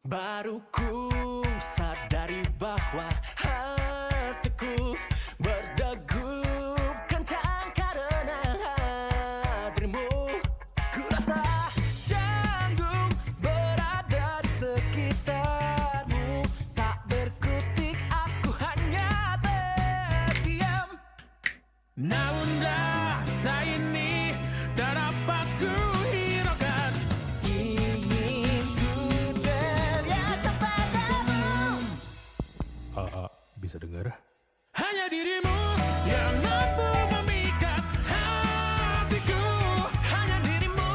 Baru ku sadari bahwa hatiku berdegup kencang karena dirimu. Ku rasa canggung berada di sekitarmu, tak berkutik aku hanya terdiam. Namun rasa ini tak dapat ku hiraukan. Ingin ku teriak kepadamu. Bisa dengar? Hanya dirimu yang mampu memikat hatiku. Hanya dirimu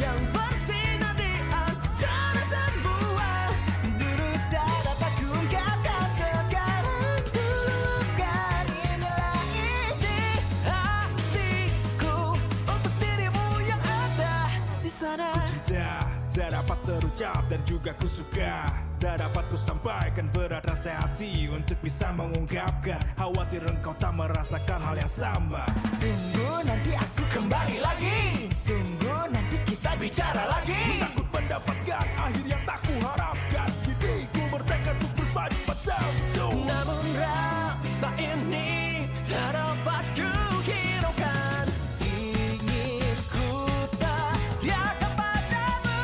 yang bersinar di antara semua. Dulu tak dapat ku ungkapkan, sekarang ku luapkan. Inilah isi hatiku untuk dirimu yang ada di sana. Cinta tak dapat terucap dan juga ku suka. Tak dapat ku sampaikan berat rasa hati untuk bisa mengungkapkan. Khawatir engkau tak merasakan hal yang sama. Tunggu nanti aku kembali lagi. Tunggu nanti kita bicara lagi. Takut mendapatkan akhir yang tak ku harapkan. Kini ku bertekad untuk bersembunyi padamu. Namun rasa ini tak dapat ku hiraukan. Ingin ku teriak kepadamu.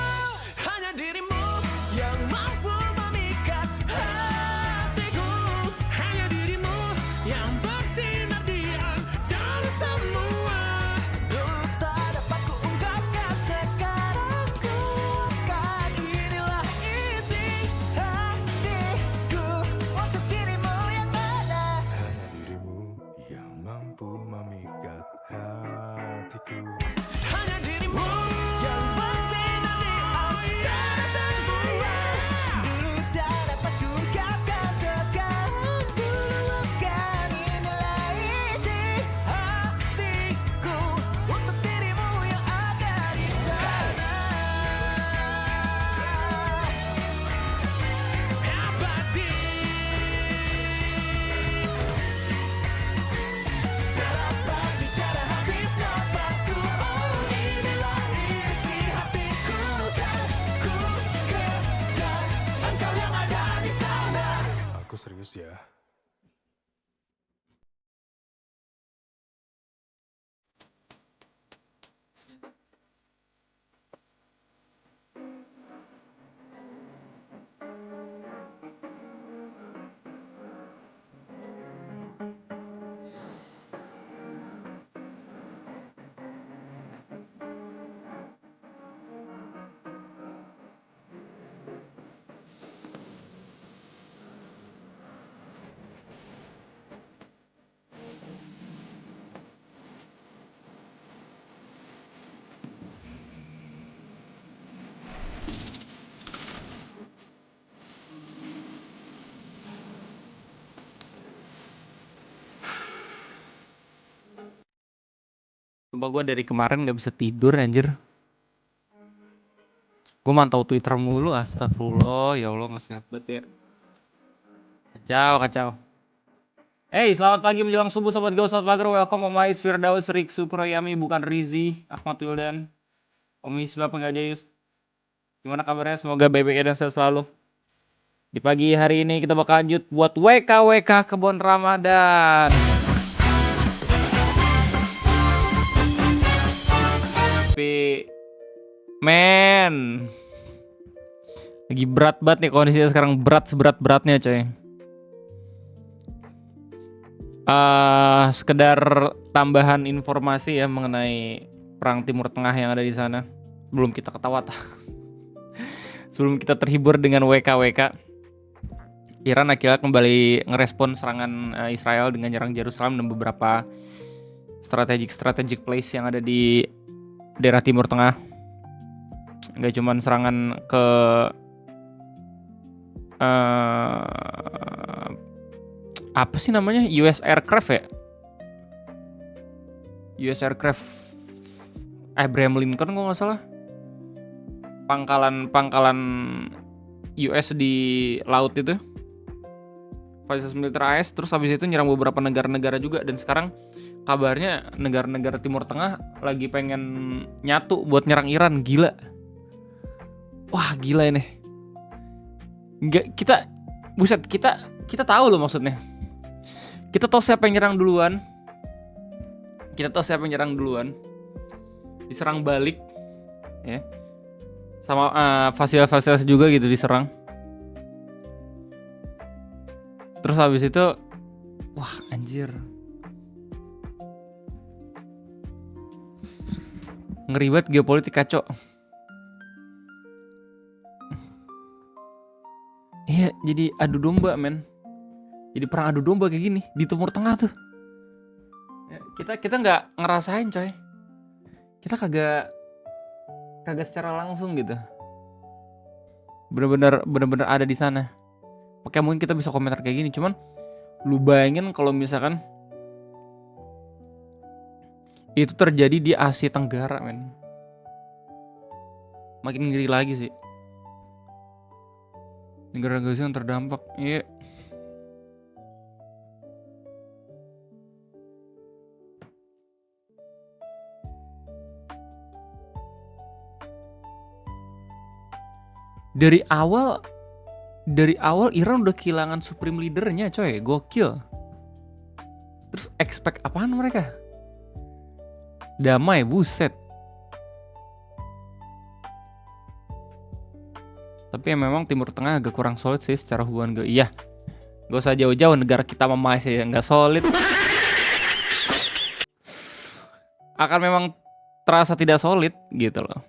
Hanya dirimu yang mampu memikat hatiku. Hanya dirimu yang bersinar di antara semua. Dulu tak dapat ku ungkapkan, sekarang ku ungkapkan. Inilah isi hatiku untuk dirimu yang ada. Hanya dirimu yang mampu memikat hatiku. Hanya dirimu yang bersinar di antara semua. Dulu tak dapat ku ungkapkan, sekarang ku luapkan. Inilah isi hatiku untuk dirimu yang ada di sana. Abadi. Tak dapat bicara habis nafasku. Oh, inilah isi hatiku. Kan ku kejar engkau yang ada di sana. Aku serius ya. Sumpah gue dari kemarin gak bisa tidur anjir. Gue mantau Twitter mulu, astagfirullah, ya Allah gak sehat banget ya. Kacau, kacau. Hey, selamat pagi menjelang subuh sobat Gau, selamat pagi, welcome Om Ais, Firdaus, Rik, Suproyami, bukan Rizi, Ahmad Wildan, Om Isbah Penggajayus. Gimana kabarnya? Semoga baik-baik dan sehat selalu. Di pagi hari ini kita bakal lanjut buat WKWK Kebun Ramadan. Tapi men, lagi berat banget nih kondisinya sekarang, berat seberat-beratnya coy. Sekedar tambahan informasi ya mengenai perang Timur Tengah yang ada di sana. Sebelum kita ketawa, sebelum kita terhibur dengan WKWK, Iran akhirnya kembali ngerespon serangan Israel dengan nyerang Yerusalem dan beberapa strategic place yang ada di daerah Timur Tengah. Gak cuman serangan ke apa sih namanya, US Aircraft ya, US Aircraft Abraham Lincoln kalau nggak salah, pangkalan US di laut itu, fasilitas militer AS. Terus habis itu nyerang beberapa negara-negara juga, dan sekarang kabarnya negara-negara Timur Tengah lagi pengen nyatu buat nyerang Iran. Gila. Wah, gila ini. Nggak, kita tahu loh maksudnya. Kita tahu siapa yang nyerang duluan. Diserang balik, ya. Sama fasilitas juga gitu diserang. Terus habis itu, wah anjir. Ngeri banget geopolitik kacau. Iya, jadi adu domba, men. Jadi perang adu domba kayak gini di Timur Tengah tuh. Ya, kita nggak ngerasain, coy. Kita kagak secara langsung gitu. Bener-bener ada di sana. Makanya mungkin kita bisa komentar kayak gini. Cuman lu bayangin kalau misalkan itu terjadi di Asia Tenggara, men. Makin ngeri lagi sih. Negara-negara yang terdampak. Iya. Dari awal Iran udah kehilangan supreme leadernya, coy. Gokil. Terus expect apaan mereka? Damai, buset. Tapi ya memang Timur Tengah agak kurang solid sih secara hubungan iya. Gak usah jauh-jauh, negara kita masih gak solid. Akan memang terasa tidak solid gitu loh.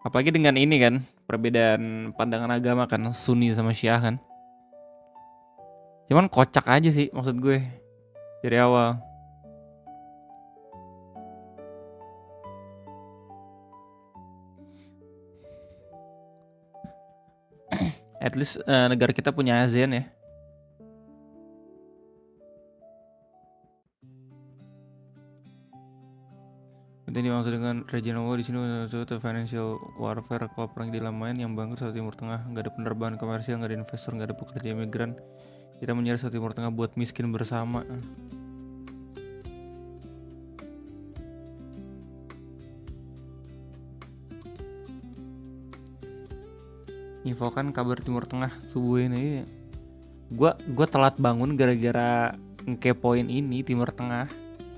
Apalagi dengan ini kan, perbedaan pandangan agama kan, Sunni sama Syiah kan. Cuman kocak aja sih maksud gue dari awal. At least negara kita punya ASEAN ya. Itu dimaksud dengan regional war di sini untuk financial warfare. Kalau perang di laman yang bangkrut saat Timur Tengah, nggak ada penerbangan komersial, nggak ada investor, nggak ada pekerja imigran. Kita menyerah saat Timur Tengah buat miskin bersama. Infokan kabar Timur Tengah subuh ini. Gua telat bangun gara-gara ngepoin ini Timur Tengah.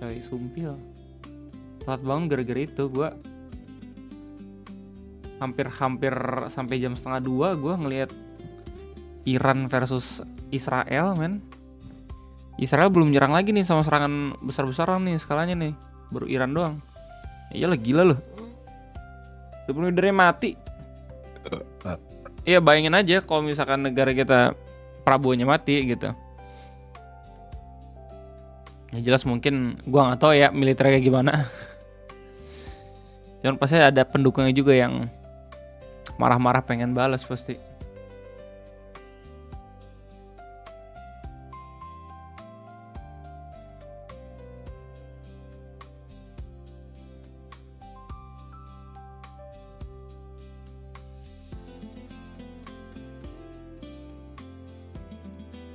Coy, sumpil. Telat bangun gara-gara itu. Gua hampir sampai jam 1:30 gua ngelihat Iran versus Israel, men. Israel belum nyerang lagi nih sama serangan besar-besaran nih skalanya nih. Baru Iran doang. Iyalah gila loh. Sebelum leadernya mati. Iya bayangin aja kalau misalkan negara kita Prabowo-nya mati gitu. Ya jelas mungkin gua nggak tahu ya militernya kayak gimana. Cuman pasti ada pendukungnya juga yang marah-marah pengen balas pasti.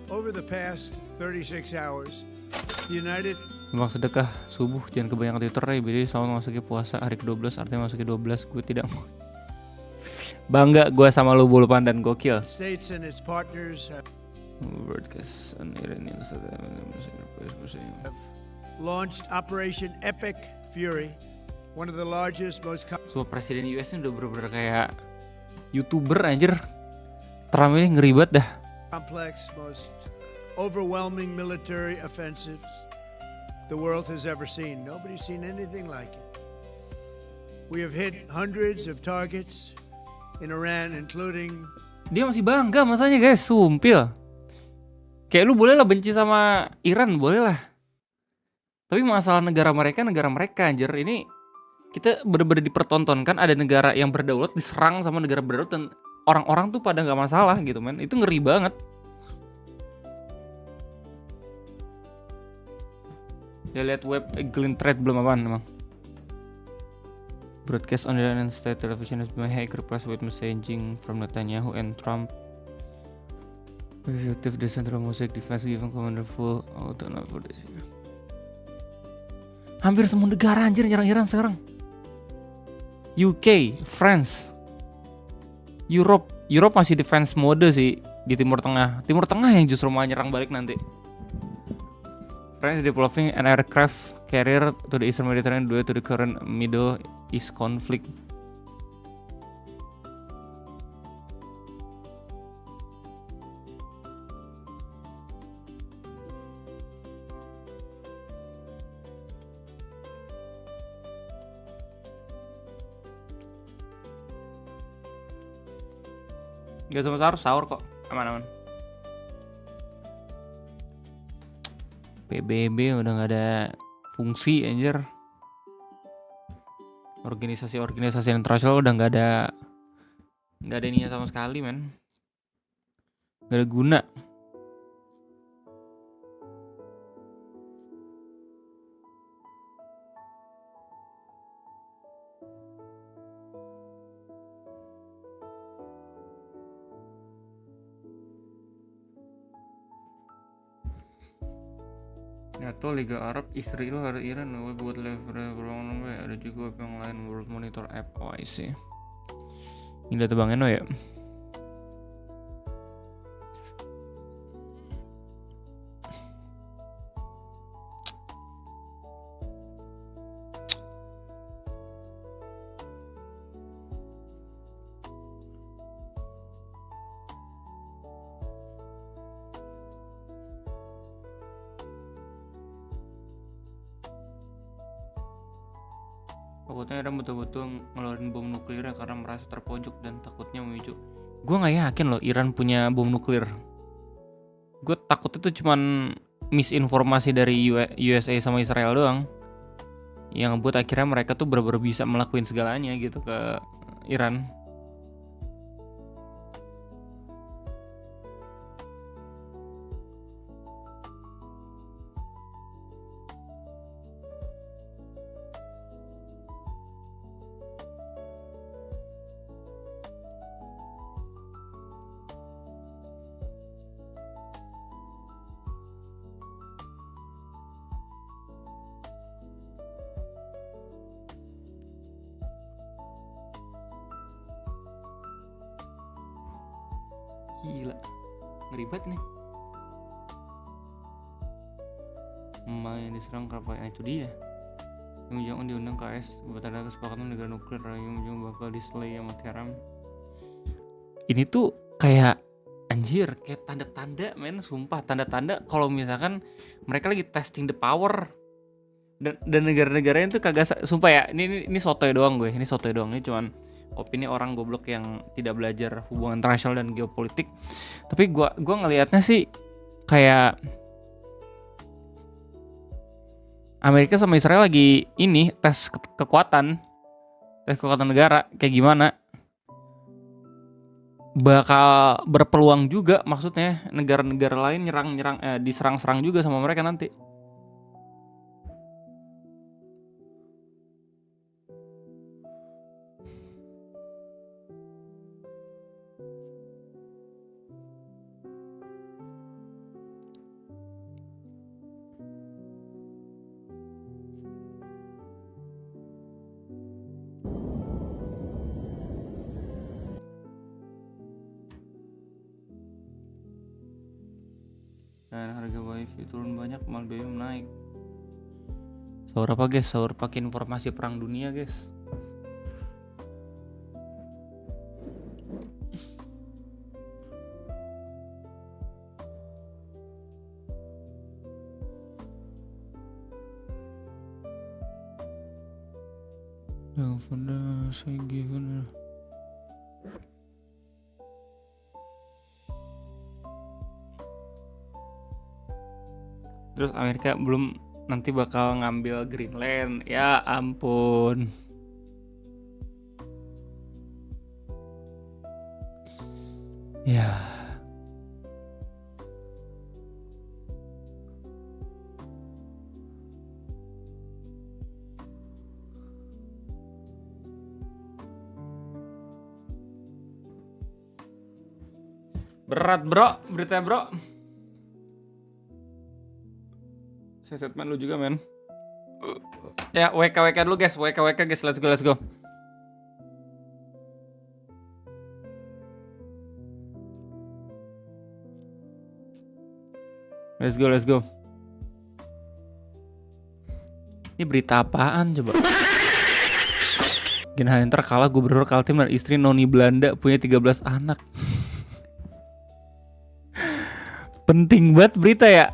Over the past 36 hours, the United Memang sedekah subuh jangan kebanyakan Twitter ya. Jadi sama masuki puasa hari ke-12 artinya masuki 12. Gue tidak mau. Bangga gue sama lu bulu pandan gokil. States and its partners have Broadcast an Iranian launched Operation Epic Fury, one of the largest, most semua presiden US ini udah bener-bener kayak YouTuber anjir. Trump ini ngeri banget dah. complex, most overwhelming military offensives the world has ever seen. Nobody's seen anything like it. We have hit hundreds of targets in Iran, including... Dia masih bangga masanya guys, sumpil. Kayak lu boleh lah benci sama Iran, boleh lah. Tapi masalah negara mereka anjir. Ini kita bener-bener dipertontonkan ada negara yang berdaulat diserang sama negara berdaulat dan orang-orang tuh pada gak masalah gitu men. Itu ngeri banget. Dia lihat web Glint Thread belum apaan emang. Broadcast on the Iranian state television has been hacked, replaced with messaging from Netanyahu and Trump. Effective decentral mosaic defense given commander full autonomy for this. Hampir semua negara anjir nyerang Iran sekarang. UK, France, Europe, Europe masih defense mode sih di Timur Tengah. Timur Tengah yang justru mau nyerang balik nanti. France is developing an aircraft carrier to the Eastern Mediterranean due to the current Middle East conflict. Gak sama sahur kok, aman-aman. PBB udah gak ada fungsi anjir. Organisasi internasional udah gak ada ininya sama sekali men. Gak ada guna. NATO, Liga Arab, Israel, ada Iran, buat level berulang ada juga yang lain World Monitor App. Oh I see. Ini data Bang Eno ya. Takutnya Iran betul-betul ngeluarin bom nuklir karena merasa terpojok dan takutnya memicu. Gue nggak yakin loh Iran punya bom nuklir. Gue takut itu cuman misinformasi dari USA sama Israel doang, yang buat akhirnya mereka tuh bener-bener bisa melakukan segalanya gitu ke Iran. Gila, ngeri banget nih. Yang diserang kapal itu dia. Yang jangan diundang KS buat ada kesepakatan negara nuklir yang ujung bakal diselay sama Tehran. Ini tuh kayak anjir, kayak tanda-tanda men, sumpah tanda-tanda kalau misalkan mereka lagi testing the power. Dan negara-negaranya tuh kagak, sumpah ya, ini sotoy doang gue, ini sotoy doang, ini cuman opini orang goblok yang tidak belajar hubungan internasional dan geopolitik. Tapi gua ngelihatnya sih kayak Amerika sama Israel lagi ini tes kekuatan negara kayak gimana. Bakal berpeluang juga, maksudnya negara-negara lain diserang-serang juga sama mereka nanti. Dan harga wifi turun banyak, mal BBM naik. Sahur apa guys? Sahur pakai informasi perang dunia guys. Yang sudah saya given. Terus Amerika belum nanti bakal ngambil Greenland. Ya ampun. Ya. Berat bro, berita bro. Saya statement lu juga men. Ya WK dulu guys, WK guys, let's go. Let's go, let's go. Ini berita apaan coba? Gen Hunter kalah gubernur Kaltim dan istri noni Belanda punya 13 anak. Penting banget berita ya.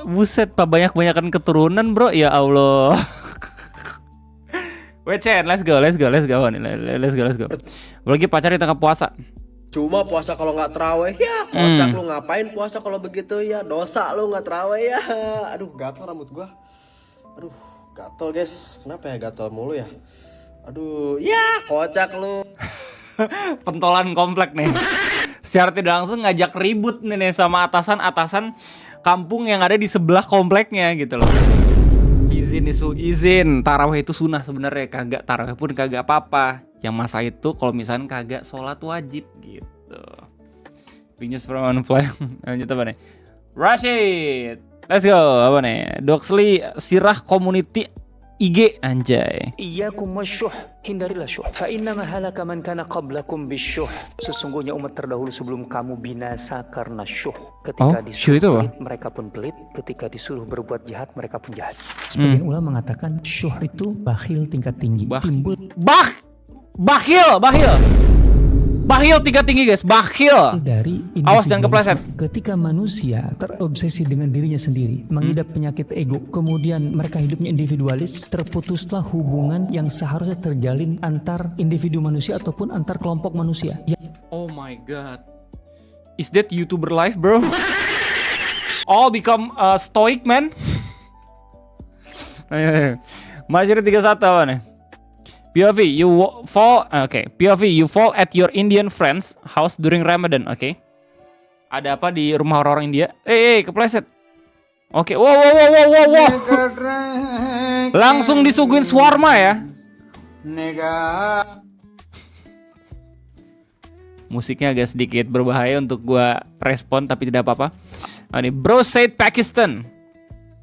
Buset, Pak, banyak-banyakan keturunan, bro. Ya Allah. Wechen, let's go. Let's go. Apalagi pacar di tengah puasa. Cuma puasa kalau nggak terawih ya kocak lu, ngapain puasa kalau begitu ya, dosa lu nggak terawih ya. Aduh gatal rambut gua. Aduh gatal guys, kenapa ya gatal mulu ya. Aduh ya kocak lu. Pentolan komplek nih. Secara tidak langsung ngajak ribut nih sama atasan-atasan kampung yang ada di sebelah kompleknya gitu loh. Izin tarawih itu sunnah sebenarnya, kagak tarawih pun kagak apa-apa. Yang masa itu kalau misalnya kagak sholat wajib gitu. Big news from on fly. Lanjut apa nih? Rashid, let's go. Apa nih? Doxley Sirah Community IG anjay. Iyyakum wasyuh, hindarilah syuh. Fa inna ma halaka man kana qablakum bisyuh. Sesungguhnya umat terdahulu sebelum kamu binasa karena syuh. Ketika syuh disuruh itu apa? pelit, mereka pun pelit. Ketika disuruh berbuat jahat, mereka pun jahat. Sebagian ulama mengatakan syuh itu bakhil tingkat tinggi. Timbul Bakhil tingkat tinggi guys, bakhil. dari Awas jangan kepleset. Ketika manusia terobsesi dengan dirinya sendiri, mengidap penyakit ego, kemudian mereka hidupnya individualis, terputuslah hubungan yang seharusnya terjalin antar individu manusia ataupun antar kelompok manusia. Oh my god. Is that YouTuber life, bro? All become stoic, man. Ayo. Masih 31 apa nih? POV, you fall at your Indian friend's house during Ramadan, oke? Ada apa di rumah orang-orang India? Kepleset. Oke, wow. Langsung disuguhin shawarma ya. Musiknya agak sedikit berbahaya untuk gua respon tapi tidak apa-apa. Ini Bro Said Pakistan.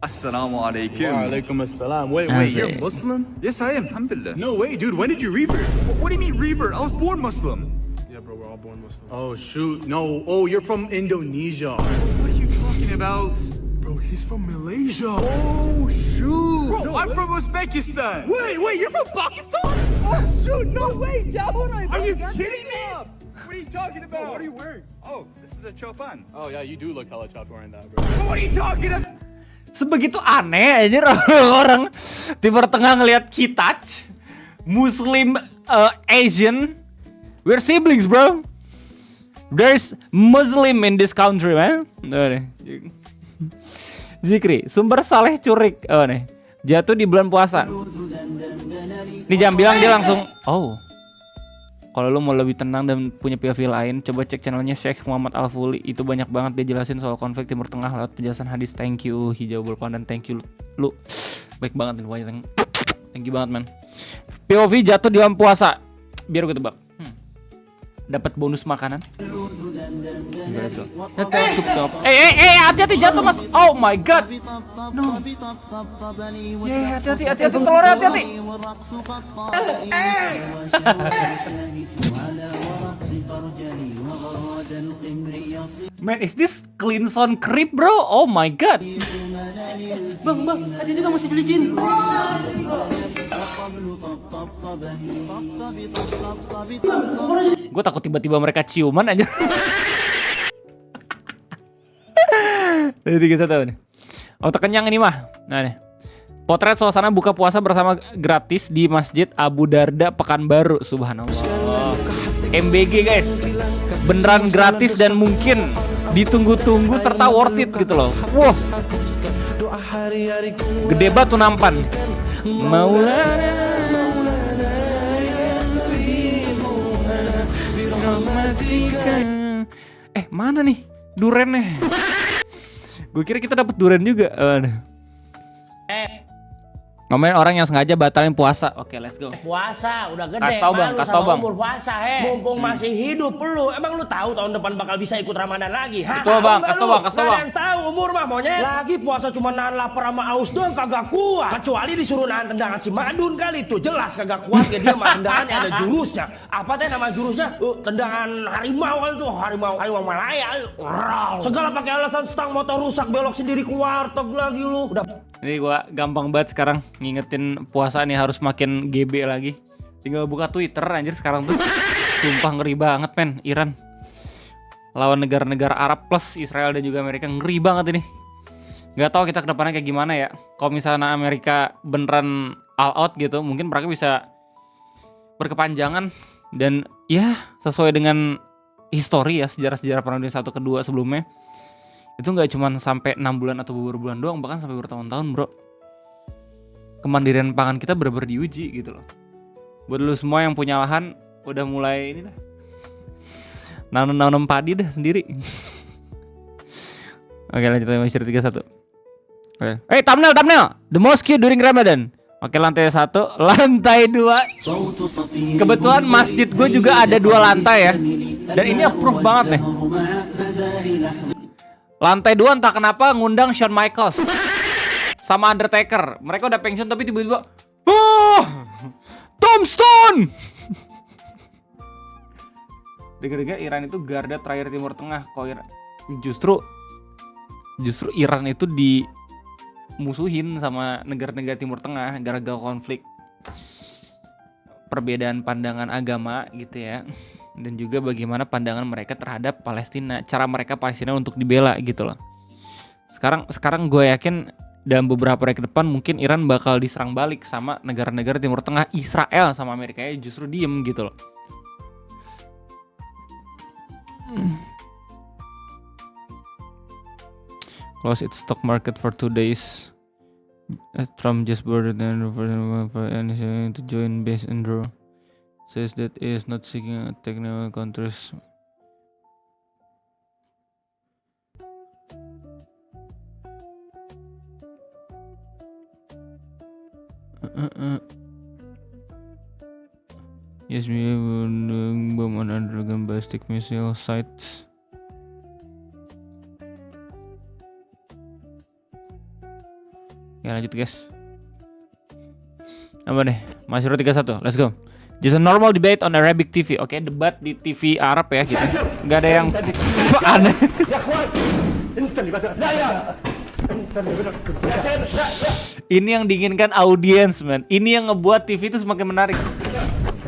Assalamu alaikum. Walaikum assalam. Wait, Asik. you're Muslim? Yes, I am. Alhamdulillah. No way, dude. When did you revert? What do you mean revert? I was born Muslim. Yeah, bro, we're all born Muslim. Oh, shoot. No. Oh, you're from Indonesia. What are you talking about? Bro, he's from Malaysia. Oh, shoot. Bro, I'm from Uzbekistan. Wait, you're from Pakistan? Oh, shoot. No way. Are you kidding me? What are you talking about? What are you wearing? Oh, this is a chopan. Oh, yeah, you do look hella chopped wearing that, bro. What are you talking about? Sebegitu aneh aja orang Timur Tengah ngelihat Kitach, Muslim, Asian, we're siblings, bro. There's Muslim in this country, man. Zikri, sumber Saleh Curik. Oh nih, jatuh di bulan puasa. Ini jam bilang dia langsung. Oh, kalau lu mau lebih tenang dan punya POV lain, coba cek channelnya Syekh Muhammad Al-Fuli. Itu banyak banget dia jelasin soal konflik Timur Tengah lewat penjelasan hadis. Thank you Hijau Bulpan dan thank you lu. Baik banget nih, thank you banget man. POV jatuh di bulan puasa. Biar gue tebak. Dapat bonus makanan. Let's go. Hati-hati jatuh mas. Oh my god. No. Hati-hati telurnya hati-hati. Man, is this Cleanson Creep, bro? Oh my god. Bang, hati-hati kamu masih dilicin. Gue takut tiba-tiba mereka ciuman aja. Jadi 31 nih. Otak kenyang ini mah. Nah nih. Potret suasana buka puasa bersama gratis di Masjid Abu Darda Pekanbaru. Subhanallah. MBG guys. Beneran gratis dan mungkin ditunggu-tunggu serta worth it gitu loh. Wow. Gede banget tuh nampan. Maulana. Mana nih durennya? Gue kira kita dapat duren juga. Ngomongin orang yang sengaja batalin puasa. Oke, let's go. Puasa udah gede, Kasih tau, Bang, malu kasih tau, sama Bang. umur puasa, mumpung masih hidup lu. Emang lu tahu tahun depan bakal bisa ikut Ramadan lagi? Betul, Bang, kasih tau, Bang, kasih tau, Bang. Kalian tahu umur mah monyet. Lagi puasa cuma nahan lapar sama aus doang kagak kuat. Kecuali disuruh nahan tendangan si Madun kali itu jelas kagak kuat ya dia mah tendangannya ada jurusnya. Apa teh nama jurusnya? Tendangan harimau kali itu, harimau Malaya. Segala pakai alasan stang motor rusak belok sendiri ke warteg lagi lu. Udah. Ini gua gampang banget sekarang ngingetin puasa nih harus makin GB lagi. Tinggal buka Twitter anjir sekarang tuh. Sumpah ngeri banget men, Iran. Lawan negara-negara Arab plus Israel dan juga Amerika, ngeri banget ini. Gak tahu kita kedepannya kayak gimana ya. Kalau misalnya Amerika beneran all out gitu, mungkin mereka bisa berkepanjangan. Dan ya sesuai dengan histori ya, sejarah-sejarah perang dunia 1 kedua sebelumnya. Itu gak cuma sampai 6 bulan atau beberapa bulan doang, bahkan sampai bertahun-tahun bro. Kemandirian pangan kita bener-bener diuji gitu loh. Buat lu semua yang punya lahan, udah mulai ini dah. Nanam padi dah sendiri. Oke lanjut Masyur 31. Oke. Thumbnail. The mosque during Ramadan. Oke lantai 1, lantai 2. Kebetulan masjid gue juga ada 2 lantai ya. Dan ini approve banget nih. Lantai 2 entah kenapa ngundang Shawn Michaels sama Undertaker. Mereka udah pensiun tapi tiba-tiba Tombstone. Dengar-dengar Iran itu garda terakhir Timur Tengah. Kok justru Iran itu dimusuhin sama negara-negara Timur Tengah gara-gara konflik perbedaan pandangan agama gitu ya. Dan juga bagaimana pandangan mereka terhadap Palestina, cara mereka Palestina untuk dibela gitu loh. Sekarang gue yakin dalam beberapa hari ke depan mungkin Iran bakal diserang balik sama negara-negara Timur Tengah. Israel sama Amerika ya justru diem gitu loh. Close its stock market for 2 days. Trump just boarded and for anything to join base and draw. Says that he is not seeking technical counters. Yes, we have bomb on underground ballistic missile sites. Ya lanjut guys. Apa nih? Masyur 31, let's go. Just a normal debate on Arabic TV. Oke, debat di TV Arab ya gitu. Gak ada yang aneh. Ini yang diinginkan audiens man. Ini yang ngebuat TV itu semakin menarik.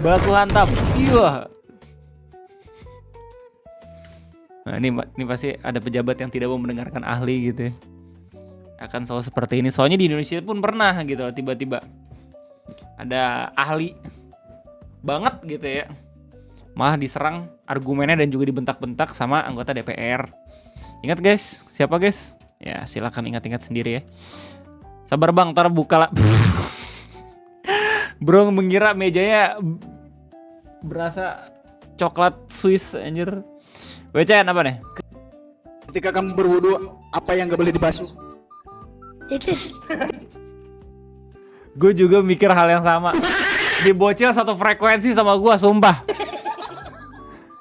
Baku hantam. Iya. Nah, ini pasti ada pejabat yang tidak mau mendengarkan ahli gitu ya. Akan selalu seperti ini. Soalnya di Indonesia pun pernah gitu tiba-tiba ada ahli banget gitu ya, malah diserang argumennya dan juga dibentak-bentak sama anggota DPR. Ingat guys, siapa guys? Ya silakan ingat-ingat sendiri ya. Sabar bang, ntar buka lah. Bro mengira mejanya berasa coklat Swiss anjir. WCN apa nih? Ketika kamu berwudu, apa yang gak boleh dibasuh? Gue juga mikir hal yang sama. Di bocil satu frekuensi sama gue, sumpah.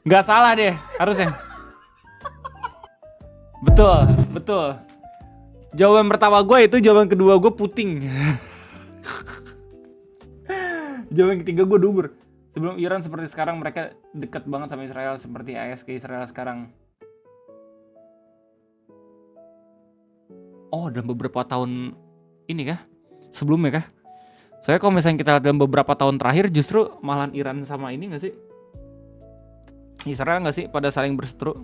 Gak salah deh, harusnya. Betul. Jawaban pertama gue itu, jawaban kedua gue puting. Jawaban ketiga gue dubur. Sebelum Iran seperti sekarang, mereka dekat banget sama Israel seperti AS ke Israel sekarang. Oh, dalam beberapa tahun ini kah? Sebelumnya kah? Soalnya kalau misalnya kita lihat dalam beberapa tahun terakhir justru malahan Iran sama ini gak sih? Israel gak sih pada saling berseteru?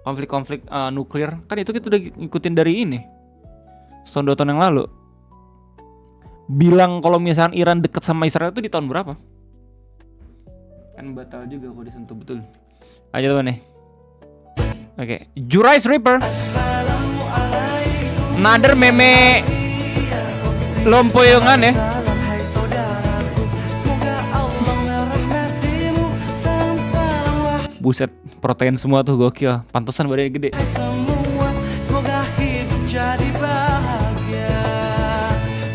Konflik-konflik nuklir. Kan itu kita udah ngikutin dari ini. Setahun 2 tahun yang lalu. Bilang kalau misalnya Iran deket sama Israel itu di tahun berapa? Kan batal juga kalau disentuh betul. Aja teman nih. Oke, Jurais Reaper. Another meme lompoyongan ya. Buset, protein semua tuh gokil. Pantesan badannya gede. Semoga hidup jadi bahagia.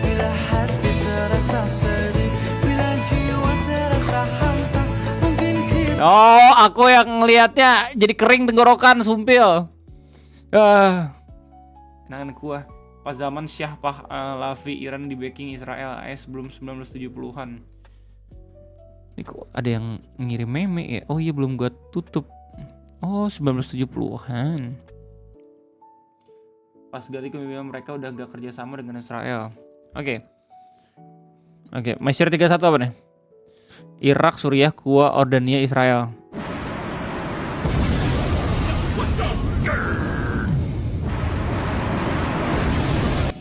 Bila hati terasa sedih, bila jiwa terasa hampa, mungkin hidup. Oh, aku yang ngelihatnya jadi kering tenggorokan, sumpil. Kenangan kuah pas zaman Syah Pahlavi Iran di backing Israel sebelum 1970-an. Ini kok ada yang ngirim meme ya? Oh iya, belum gua tutup. Oh, 1970-an. Pas ganti kepemimpinan mereka udah gak kerja sama dengan Israel. Oke, Mesir 31 apa nih? Irak, Suriah, Kuwait, Yordania, Israel.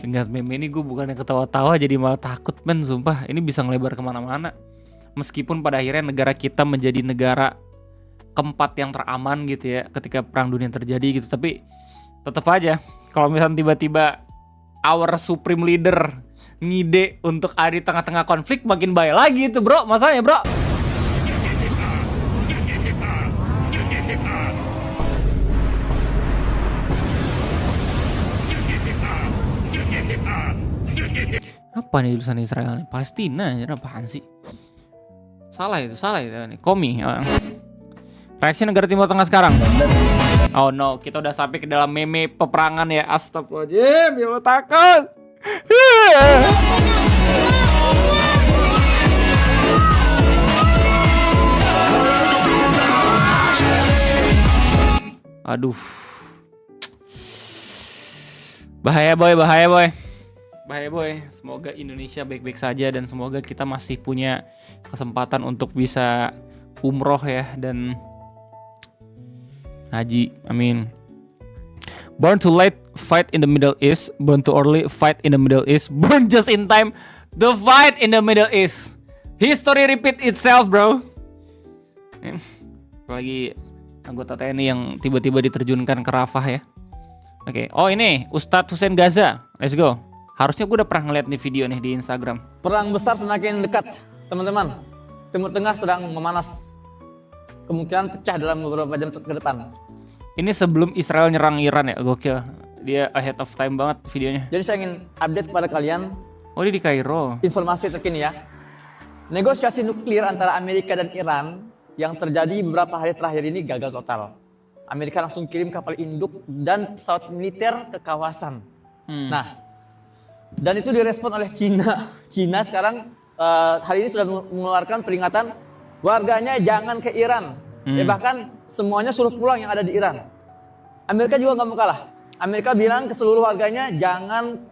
Ingat meme ini gue bukan yang ketawa-tawa, jadi malah takut men, sumpah. Ini bisa ngelebar kemana-mana. Meskipun pada akhirnya negara kita menjadi negara keempat yang teraman gitu ya ketika perang dunia terjadi gitu, tapi tetap aja kalau misalnya tiba-tiba our supreme leader ngide untuk ada di tengah-tengah konflik, makin bahaya lagi itu bro, masalahnya bro. Apa nih tulisan Israel nih? Palestina aja, apaan sih? Salah itu nih. Komi. Reaksi negara Timur Tengah sekarang. Oh no, kita udah sampai ke dalam meme peperangan ya. Astagfirullahaladzim, ya Allah takut. Aduh. Bahaya boy. Semoga Indonesia baik-baik saja dan semoga kita masih punya kesempatan untuk bisa umroh ya dan haji. Amin. Born too late, fight in the Middle East. Born too early, fight in the Middle East. Born just in time, the fight in the Middle East. History repeat itself, bro. Apalagi anggota TNI yang tiba-tiba diterjunkan ke Rafah ya. Oke. Oh ini Ustadz Hussein Gaza. Let's go. Harusnya gue udah pernah ngeliat nih video nih di Instagram. Perang besar semakin dekat, teman-teman. Timur Tengah sedang memanas. Kemungkinan pecah dalam beberapa jam ke depan. Ini sebelum Israel nyerang Iran ya, gokil. Dia ahead of time banget videonya. Jadi saya ingin update kepada kalian. Oh, dia di Kairo. Informasi terkini ya. Negosiasi nuklir antara Amerika dan Iran yang terjadi beberapa hari terakhir ini gagal total. Amerika langsung kirim kapal induk dan pesawat militer ke kawasan. Nah, dan itu direspon oleh Cina. Cina sekarang hari ini sudah mengeluarkan peringatan warganya jangan ke Iran. Bahkan semuanya suruh pulang yang ada di Iran. Amerika juga nggak mau kalah. Amerika bilang ke seluruh warganya jangan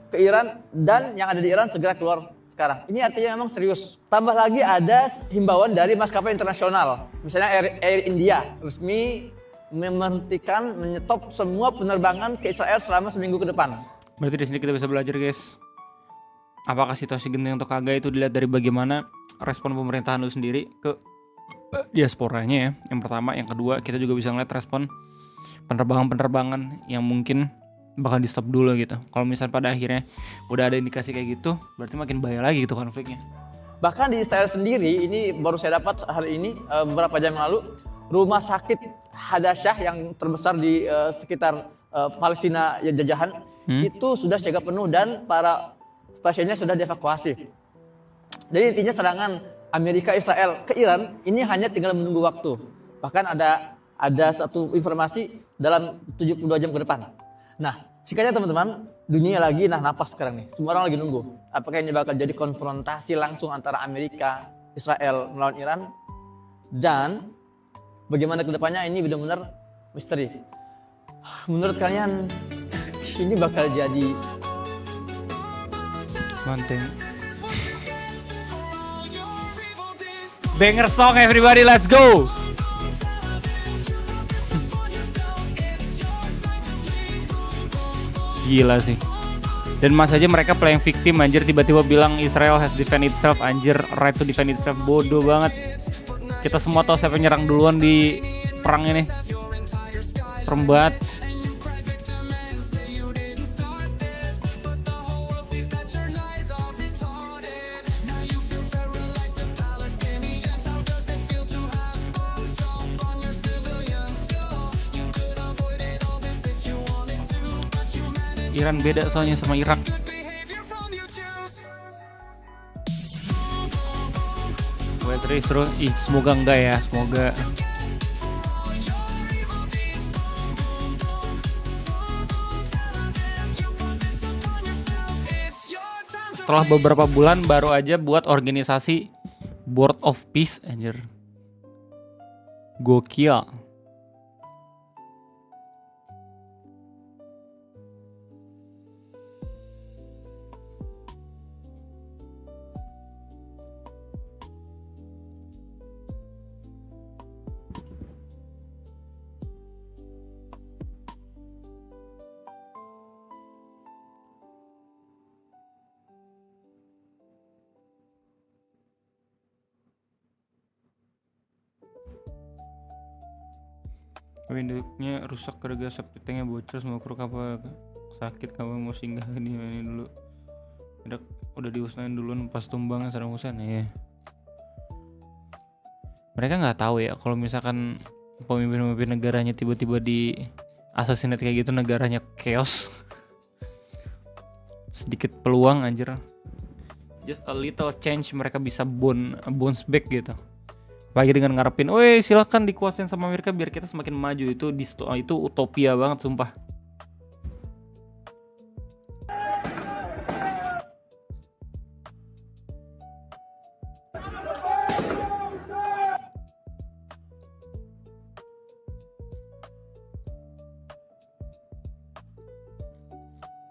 ke Iran dan yang ada di Iran segera keluar sekarang. Ini artinya memang serius. Tambah lagi ada himbauan dari maskapai internasional. Misalnya Air India resmi menyetop semua penerbangan ke Israel selama seminggu ke depan. Berarti di sini kita bisa belajar guys. Apakah situasi genting atau kagak itu dilihat dari bagaimana respon pemerintahan itu sendiri ke diasporanya ya. Yang pertama, yang kedua kita juga bisa ngeliat respon penerbangan-penerbangan yang mungkin bakal di stop dulu gitu. Kalau misalnya pada akhirnya udah ada indikasi kayak gitu, berarti makin bahaya lagi gitu konfliknya. Bahkan di Israel sendiri, ini baru saya dapat hari ini beberapa jam lalu, rumah sakit Hadasyah yang terbesar di sekitar Palestina jajahan itu sudah siaga penuh dan para pasiennya sudah dievakuasi. Jadi intinya serangan Amerika Israel ke Iran ini hanya tinggal menunggu waktu. Bahkan ada satu informasi dalam 72 jam ke depan. Nah, singkatnya teman-teman, dunia lagi napas sekarang nih. Semua orang lagi nunggu. Apakah ini bakal jadi konfrontasi langsung antara Amerika, Israel melawan Iran? Dan bagaimana kedepannya ini benar-benar misteri. Menurut kalian ini bakal jadi Manteng. Banger song everybody, let's go. Gila sih. Dan mas aja mereka playing victim anjir, tiba-tiba bilang Israel has defend itself anjir, right to defend itself. Bodoh banget. Kita semua tahu siapa yang nyerang duluan di perang ini. Serem banget. Iran beda soalnya sama Irak. Terus, semoga enggak ya, semoga. setelah beberapa bulan baru aja buat organisasi Board of Peace, anjir. Gokil. Windownya rusak gara-gara septic tanknya bocor, semua kru kapal sakit. Kamu mau singgah di mana dulu? Udah diusahain duluan pas tumbangnya Saddam Hussein ya. Mereka nggak tahu ya kalau misalkan pemimpin-pemimpin negaranya tiba-tiba di assassinate kayak gitu, negaranya chaos. Sedikit peluang anjir. Just a little change mereka bisa bounce back gitu. Apalagi dengan ngarepin, "Woi, silakan dikuasain sama Amerika biar kita semakin maju." Itu utopia banget sumpah.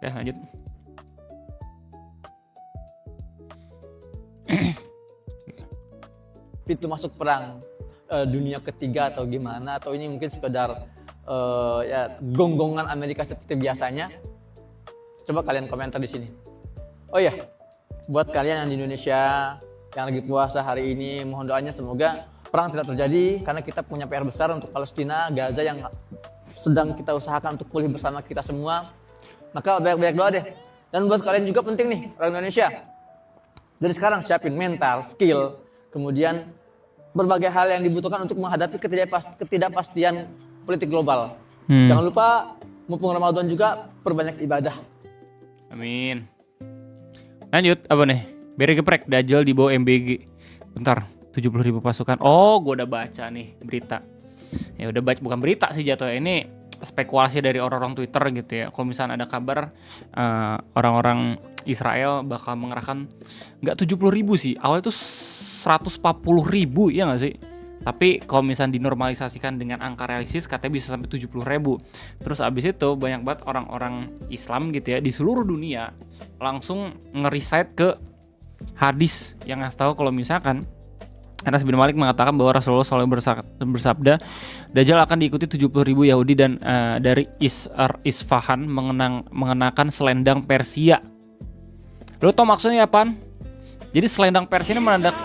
Ya, lanjut. Pintu masuk perang dunia ketiga atau gimana, atau ini mungkin sekedar ya gonggongan Amerika seperti biasanya? Coba kalian komentar di sini. Oh iya, buat kalian yang di Indonesia yang lagi puasa hari ini, mohon doanya semoga perang tidak terjadi, karena kita punya PR besar untuk Palestina, Gaza yang sedang kita usahakan untuk pulih bersama kita semua. Maka banyak-banyak doa deh. Dan buat kalian juga penting nih, orang Indonesia, dari sekarang siapin mental, skill, kemudian berbagai hal yang dibutuhkan untuk menghadapi ketidakpastian politik global. Jangan lupa, mumpung Ramadan juga, perbanyak ibadah. Amin. Lanjut, apa nih? Bere geprek, Dajjal di bawah MBG. Bentar, 70.000 pasukan. Oh, gue udah baca nih berita. Ya udah baca, bukan berita sih jatuhnya. Ini spekulasi dari orang-orang Twitter gitu ya. Kalau misalnya ada kabar orang-orang Israel bakal mengerahkan nggak 70.000 sih. Awalnya tuh 140.000 ya nggak sih? Tapi kalau misalnya dinormalisasikan dengan angka realistis katanya bisa sampai 70.000. Terus abis itu banyak banget orang-orang Islam gitu ya di seluruh dunia langsung nge-recite ke hadis yang ngasih tahu kalau misalkan Anas bin Malik mengatakan bahwa Rasulullah SAW bersabda, Dajjal akan diikuti 70.000 Yahudi dan dari Isfahan mengenakan selendang Persia. Lo tau maksudnya apaan? Jadi selendang Persia ini menandakan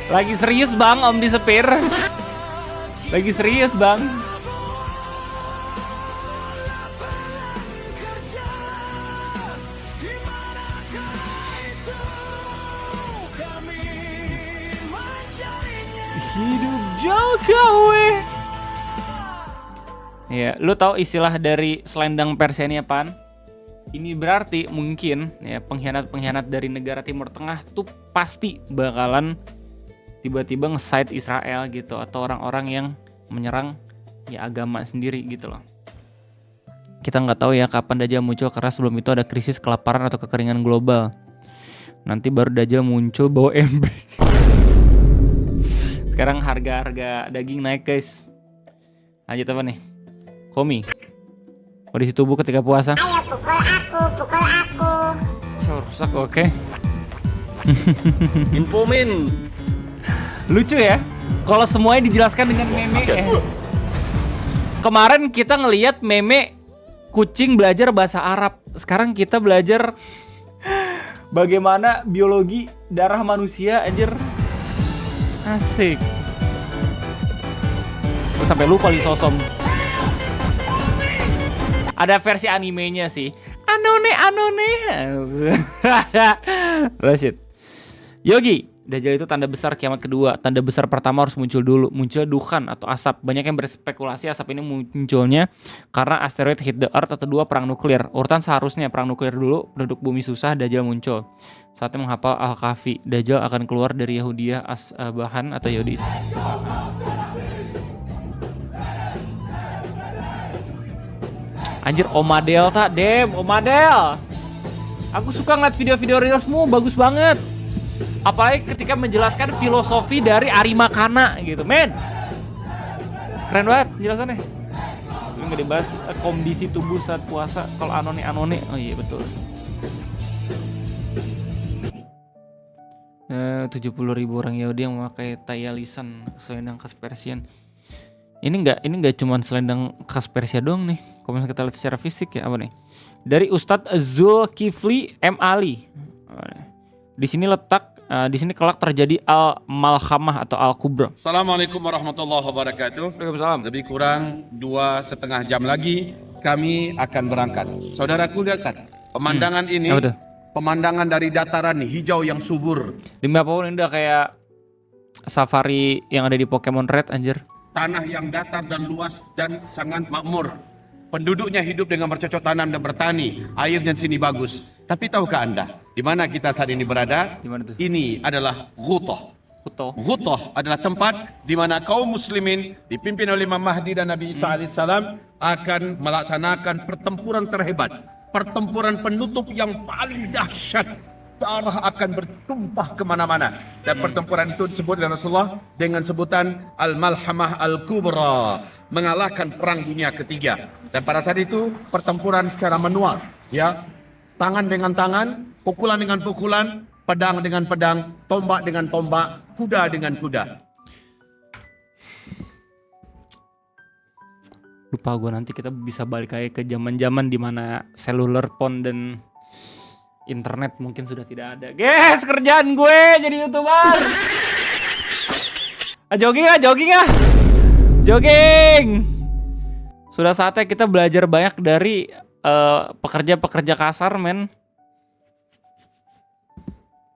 lagi serius bang, Om disepir. Lagi serius bang. Hidup Jokowi. Ya, lu tahu istilah dari selendang Persia ini apaan? Ini berarti mungkin ya pengkhianat-pengkhianat dari negara Timur Tengah tuh pasti bakalan tiba-tiba nge-side Israel gitu, atau orang-orang yang menyerang ya agama sendiri gitu loh. Kita nggak tahu ya kapan Dajjal muncul, karena sebelum itu ada krisis kelaparan atau kekeringan global. Nanti baru Dajjal muncul bawa MB. Sekarang harga daging naik guys. Lanjut apa nih? Komi, kondisi tubuh ketika puasa. Ayo pukul aku. Sel rusak, oke. Infomin. Lucu ya, kalau semuanya dijelaskan dengan meme. Kemarin kita ngelihat meme kucing belajar bahasa Arab. Sekarang kita belajar bagaimana biologi darah manusia, anjir. Asik. Gue sampai lupa lisosom. Ada versi animenya sih. Anone. Rashid. Yogi, Dajjal itu tanda besar kiamat kedua. Tanda besar pertama harus muncul dulu. Muncul dukhan atau asap. Banyak yang berspekulasi asap ini munculnya karena asteroid hit the earth atau 2 perang nuklir. Urutan seharusnya perang nuklir dulu, penduduk bumi susah, Dajjal muncul. Saatnya menghafal Al-Kahfi. Dajjal akan keluar dari Yahudiyah Asbahan atau Yahudi. Anjir, Omadel tak, Omadel. Aku suka ngeliat video-video reelsmu, bagus banget. Apalagi ketika menjelaskan filosofi dari Arimakana gitu, men. Keren banget penjelasannya. Ini nggak dibahas kondisi tubuh saat puasa. Kalau anone. Oh iya betul. 70.000 orang Yahudi yang memakai tayalisan selendang khas Persian. Ini nggak cuma selendang khas Persia doang nih. Kalau misalnya kita lihat secara fisik ya, apa nih? Dari Ustadz Zulkifli M. Ali. Di sini kelak terjadi Al-Malhamah atau Al-Kubra. Assalamualaikum warahmatullahi wabarakatuh. Waalaikumsalam. Lebih kurang 2,5 jam lagi kami akan berangkat. Saudaraku lihat pemandangan ini, pemandangan dari dataran hijau yang subur. Demi apapun ini udah kayak safari yang ada di Pokemon Red anjir. Tanah yang datar dan luas dan sangat makmur. Penduduknya hidup dengan bercocok tanam dan bertani. Airnya sini bagus. Tapi tahukah Anda di mana kita saat ini berada? Ini adalah Ghutah. Ghutah adalah tempat di mana kaum muslimin dipimpin oleh Imam Mahdi dan Nabi Isa alaihissalam akan melaksanakan pertempuran terhebat. Pertempuran penutup yang paling dahsyat. Darah akan bertumpah kemana-mana. Dan pertempuran itu disebut oleh Rasulullah dengan sebutan Al-Malhamah Al-Kubra, mengalahkan perang dunia ketiga. Dan pada saat itu pertempuran secara manual, ya, tangan dengan tangan, pukulan dengan pukulan, pedang dengan pedang, tombak dengan tombak, kuda dengan kuda. Lupa gue, nanti kita bisa balik lagi ke zaman-zaman dimana cellular phone dan internet mungkin sudah tidak ada. Guys, kerjaan gue jadi YouTuber. Jogging. Sudah saatnya kita belajar banyak dari pekerja-pekerja kasar, men.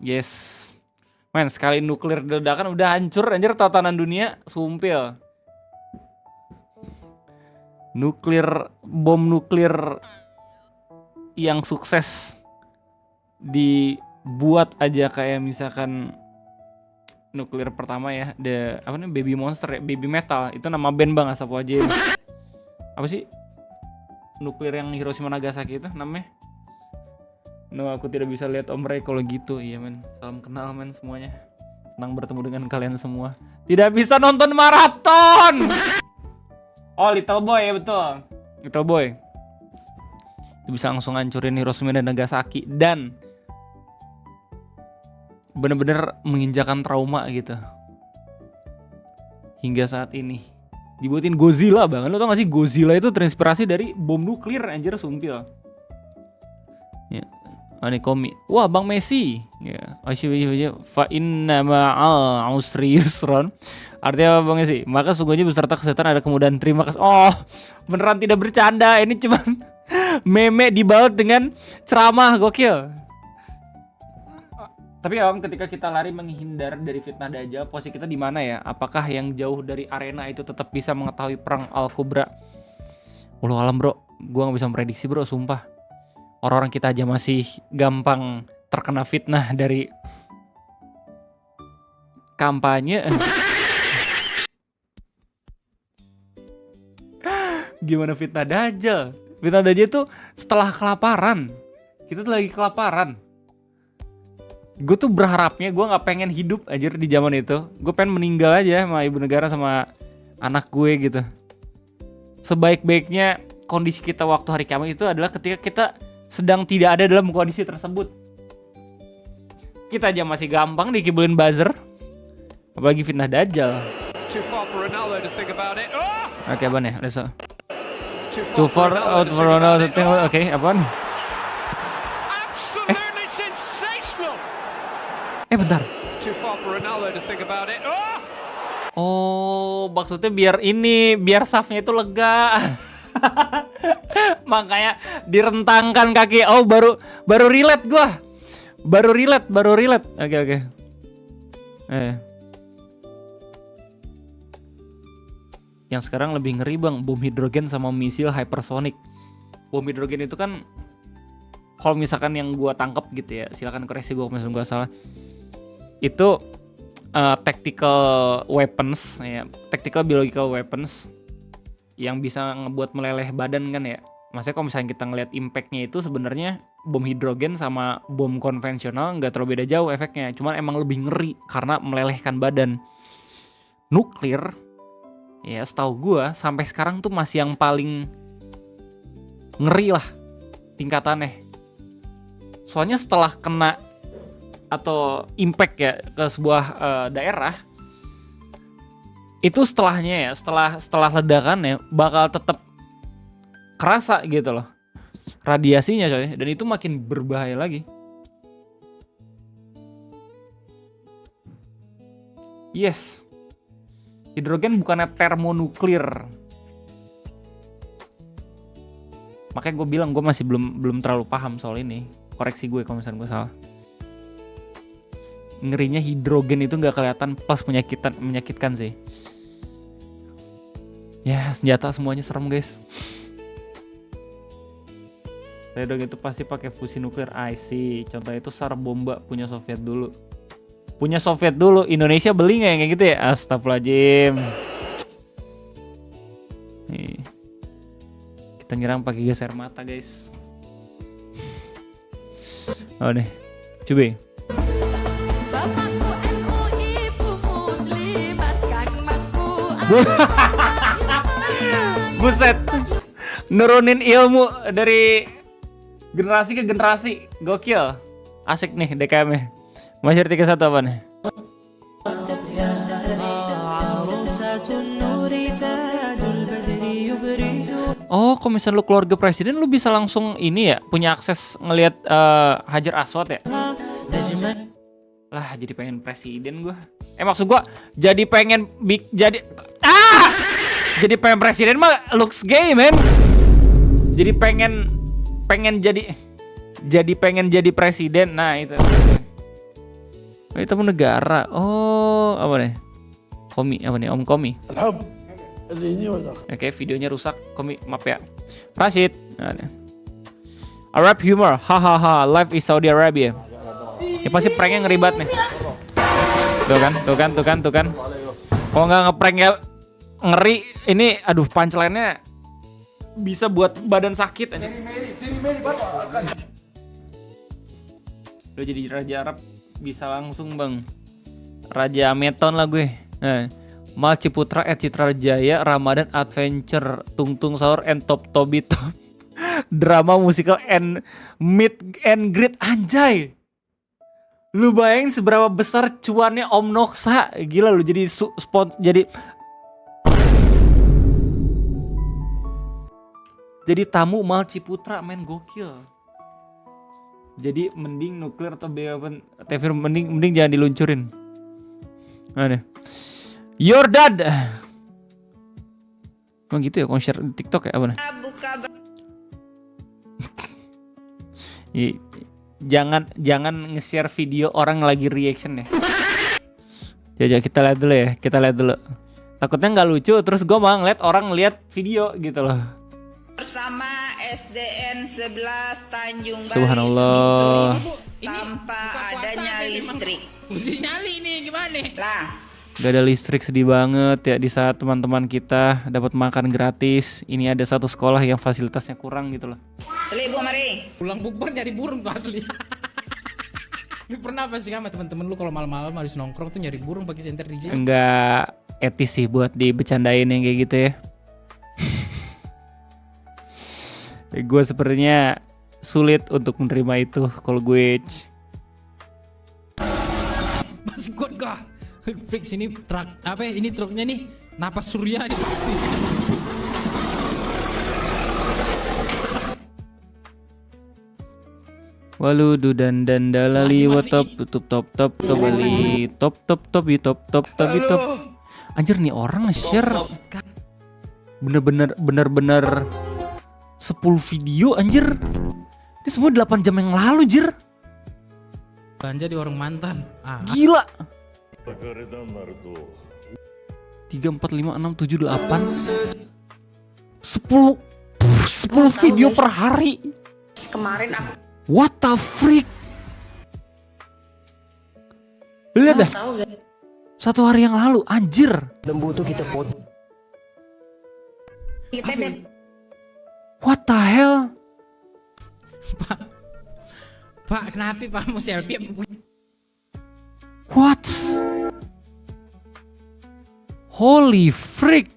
Yes. Men, sekali nuklir ledakan udah hancur anjir tatanan dunia, sumpil. Bom nuklir yang sukses dibuat aja kayak misalkan nuklir pertama ya, Baby Monster ya, Baby Metal, itu nama band Bang, asap aja. Apa sih nuklir yang Hiroshima Nagasaki itu namanya? No, aku tidak bisa lihat Om Ray kalau gitu. Iya men, salam kenal men semuanya. Senang bertemu dengan kalian semua. Tidak bisa nonton maraton. Oh, Little Boy ya, betul. Little Boy. Itu bisa langsung hancurin Hiroshima dan Nagasaki dan bener-bener menginjakan trauma gitu. Hingga saat ini dibuatin Godzilla banget. Lo tau gak sih Godzilla itu terinspirasi dari bom nuklir anjir, sumpil. Ya. Ini komik. Wah, Bang Messi. Ya. Fa inna ma'al usri yusron. Artinya apa Bang Messi? Maka sungguhnya beserta kesehatan ada kemudahan. Terima kasih. Oh, beneran tidak bercanda. Ini cuma meme dibalut dengan ceramah, gokil. Tapi Om, ketika kita lari menghindar dari fitnah Dajjal, posisi kita di mana ya? Apakah yang jauh dari arena itu tetap bisa mengetahui perang Al-Kubra? Wallahu alam bro, gua gak bisa memprediksi bro, sumpah. Orang-orang kita aja masih gampang terkena fitnah dari kampanye. Gimana fitnah Dajjal? Fitnah Dajjal itu setelah kelaparan. Kita tuh lagi kelaparan. Gue tuh berharapnya gue gak pengen hidup anjir di zaman itu. Gue pengen meninggal aja sama ibu negara sama anak gue gitu. Sebaik-baiknya kondisi kita waktu hari kiamat itu adalah ketika kita sedang tidak ada dalam kondisi tersebut. Kita aja masih gampang dikibulin buzzer, apalagi fitnah Dajjal. Oke, apaan ya? Too far out for Ronaldo to think. Oke, apaan? Bentar. Oh, maksudnya biar safnya itu lega. Makanya direntangkan kaki. Oh, baru relate gua. Baru relate. Oke. Yang sekarang lebih ngeri bang, bom hidrogen sama misil hypersonic. Bom hidrogen itu kan, kalau misalkan yang gua tangkap gitu ya, silakan koreksi gua kalau misalkan gua salah. Itu tactical weapons, ya, tactical biological weapons yang bisa ngebuat meleleh badan kan ya. Maksudnya kalau misalnya kita ngeliat impactnya itu sebenarnya bom hidrogen sama bom konvensional nggak terlalu beda jauh efeknya, cuman emang lebih ngeri karena melelehkan badan. Nuklir, ya setahu gua sampai sekarang tuh masih yang paling ngeri lah tingkatannya. Soalnya setelah kena atau impact ya ke sebuah daerah, itu setelahnya ya, setelah ledakannya bakal tetap kerasa gitu loh radiasinya coy, dan itu makin berbahaya lagi. Yes, hidrogen bukannya termonuklir. Makanya gue bilang gue masih belum terlalu paham soal ini. Koreksi gue kalau misalnya gue salah. Ngerinya hidrogen itu nggak kelihatan plus menyakitkan sih. Ya senjata semuanya serem guys. Saya dong itu pasti pakai fusi nuklir. I see. Contohnya itu SAR bomba punya Soviet dulu. Indonesia beli nggak yang kayak gitu ya? Astagfirullahaladzim. Nih. Kita nyerang pakai gas air mata guys. Oh nih, coba. Bapakku NU, ibumu muslimat, kang masku Buset. Nurunin ilmu dari generasi ke generasi. Gokil. Asik nih DKM-nya. Masyar 31 apa nih? Oh, kalau misalnya lu keluarga presiden, lu bisa langsung ini ya, punya akses ngelihat Hajar Aswad ya? Lah, jadi pengen presiden gua. Maksud gua jadi pengen jadi pengen presiden mah looks gay, man. Jadi pengen jadi presiden. Nah, itu. Oh, itu negara. Oh, apa nih? Komi, apa nih? Om Komi. Oke, videonya rusak. Komi, maaf ya. Rashid. Nah, Arab humor. Hahaha, live is Saudi Arabia. Ini pasti pranknya ngeribat nih. Tuh kan. Kalau nggak ngeprank ya ngeri. Ini, aduh, punchline-nya bisa buat badan sakit aja. Lo jadi Raja Arab bisa langsung bang. Raja Meton lah gue. Mal Ciputra Citra Jaya Ramadan Adventure Tung Sahur and Top Tobito drama musical and meet and greet. Anjay, lu bayangin seberapa besar cuannya Om Noksa. Gila lu jadi jadi tamu Mal Ciputra, men, gokil. Jadi mending nuklir atau TV mending jangan diluncurin. Ada Your Dad. Emang gitu ya, kalau share di TikTok ya apa nih? Jangan nge-share video orang lagi reaction ya. Coba kita lihat dulu. Takutnya nggak lucu, terus gue mau ngeliat orang ngeliat video gitu loh. Bersama SDN 11 Tanjung Balai Subhanallah. tanpa adanya listrik. Mesti nyali nih gimana? Lah, gak ada listrik, sedih banget ya di saat teman-teman kita dapat makan gratis. Ini ada satu sekolah yang fasilitasnya kurang gitu loh. Bu mari. Pulang bukber nyari burung tuh asli. Lu pernah apa sih sama teman-teman lu kalau malam-malam harus nongkrong tuh nyari burung pakai senter DJ? Enggak etis sih buat dibecandain yang kayak gitu ya. Gue sepertinya sulit untuk menerima itu kalau gue. Masih kuat kah? Fix ini truk apa ya? Ini truknya nih napas surya nih pasti. Waludu dan dalali watop top bali top. Anjir nih orang nge-share bener-bener 10 video anjir. Ini semua 8 jam yang lalu jir. Belanja di warung mantan. Gila. 3, 4, 5, 6, 7, 8 10 video per hari. Kemarin aku What the freak? Lihat dah. tahu gak? 1 hari yang lalu, anjir. Lembu tuh kita foto. Kita What the hell? Pak, kenapa Pak mau selfie? What? Holy freak.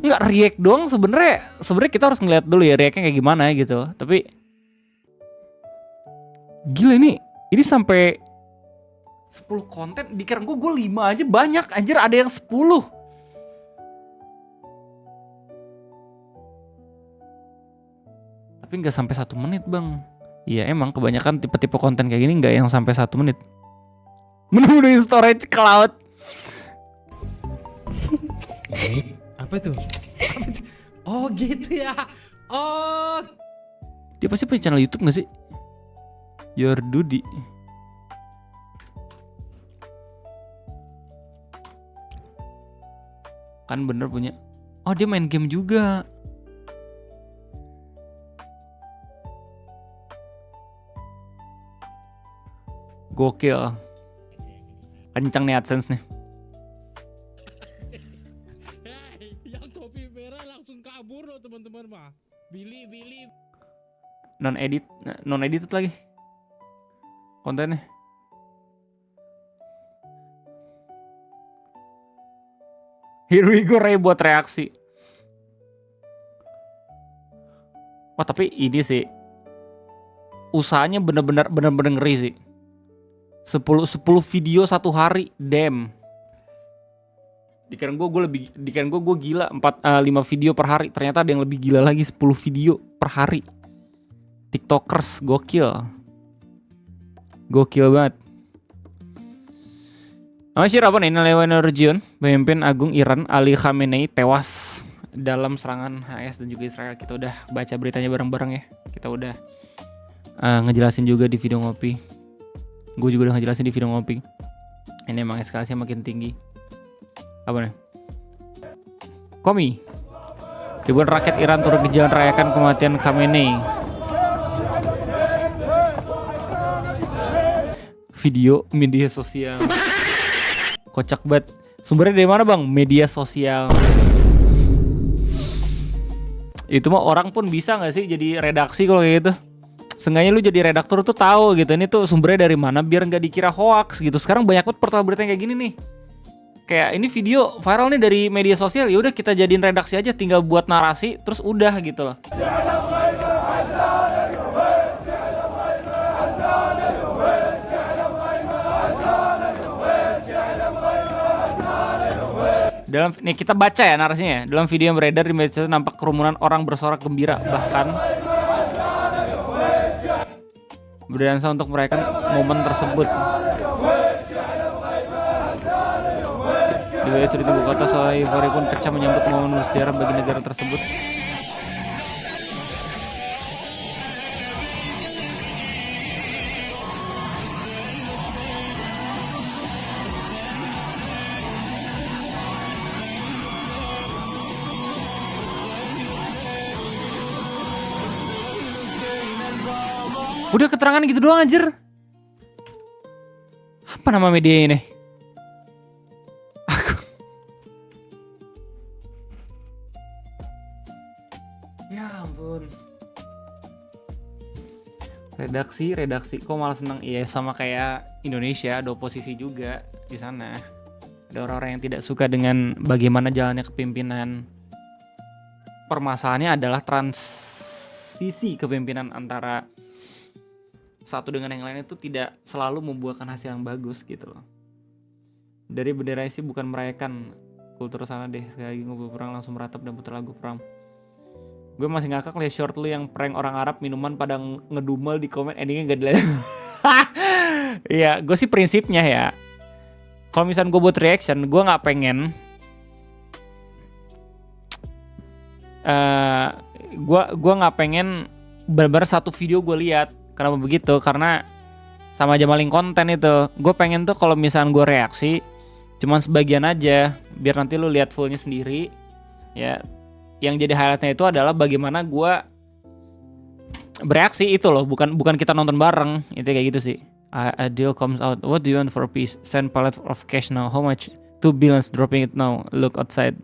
Nggak react doang sebenarnya kita harus ngeliat dulu ya reactnya kayak gimana gitu. Tapi gila ini sampai 10 konten. Dikira gue 5 aja banyak. Anjir ada yang 10. Tapi nggak sampai 1 menit bang. Iya emang kebanyakan tipe-tipe konten kayak gini nggak yang sampai 1 menit. Memenuhi storage cloud. Apa itu? Oh gitu ya. Oh. Dia pasti punya channel YouTube nggak sih? Your Dudi. Kan bener punya. Oh dia main game juga. Gokil. Kencang nih AdSense nih. Yang topi merah langsung kabur loh teman-teman mah. Billy. Non edited lagi kontennya. Here we go Ray buat reaksi. Wah tapi ini sih usahanya bener-bener ngeri sih. 10 video 1 hari, damn. Dikira gue gila 5 video per hari. Ternyata ada yang lebih gila lagi 10 video per hari. TikTokers gokil banget. Asyir apa nih? Nalewanerjion, pemimpin agung Iran Ali Khamenei tewas dalam serangan HS dan juga Israel. Kita udah baca beritanya bareng-bareng ya. Kita udah ngejelasin juga di video ngopi. Gue juga udah ngejelasin di video ngopi. Ini emang eskalasinya makin tinggi. Apa nih? Komi. Ribuan rakyat Iran turut ke jalan rayakan kematian Khamenei. Video media sosial. Kocak banget. Sumbernya dari mana bang? Media sosial. Itu mah orang pun bisa gak sih jadi redaksi kalau kayak gitu? Seenggaknya lu jadi redaktur tuh tahu gitu. Ini tuh sumbernya dari mana biar nggak dikira hoax gitu. Sekarang banyak banget portal berita yang kayak gini nih. Kayak ini video viral nih dari media sosial. Ya udah kita jadiin redaksi aja, tinggal buat narasi terus udah gitu loh. Dalam nih kita baca ya narasinya. Dalam video yang beredar di media sosial nampak kerumunan orang bersorak gembira bahkan berdansa untuk merayakan momen tersebut. Di wilayah sudah ibu kota Sohaibari pun pecah menyambut momen bersejarah bagi negara tersebut. Udah keterangan gitu doang anjir. Apa nama media ini? Ya ampun. Redaksi kok malah seneng. Iya sama kayak Indonesia, ada oposisi juga di sana. Ada orang-orang yang tidak suka dengan bagaimana jalannya kepemimpinan. Permasalahannya adalah transisi kepemimpinan antara satu dengan yang lain itu tidak selalu membuahkan hasil yang bagus gitu loh. Dari bendera sih bukan merayakan kultur sana deh. Sekali lagi ngobrol perang langsung meratap dan putar lagu perang. Gue masih ngakak liat short lu yang prank orang Arab minuman pada ngedumel di komen, endingnya gak dilihat. Iya, gue sih prinsipnya ya. Kalau misalnya gue buat reaction, gue nggak pengen. Gue nggak pengen benar-benar satu video gue lihat. Kenapa begitu? Karena sama aja maling konten itu. Gue pengen tuh kalau misalnya gue reaksi cuman sebagian aja, biar nanti lu lihat fullnya sendiri. Ya, yang jadi highlightnya itu adalah bagaimana gue bereaksi itu loh, bukan kita nonton bareng. Itu kayak gitu sih. A deal comes out. What do you want for a piece? Send pallet of cash now. How much? 2 billion, dropping it now. Look outside.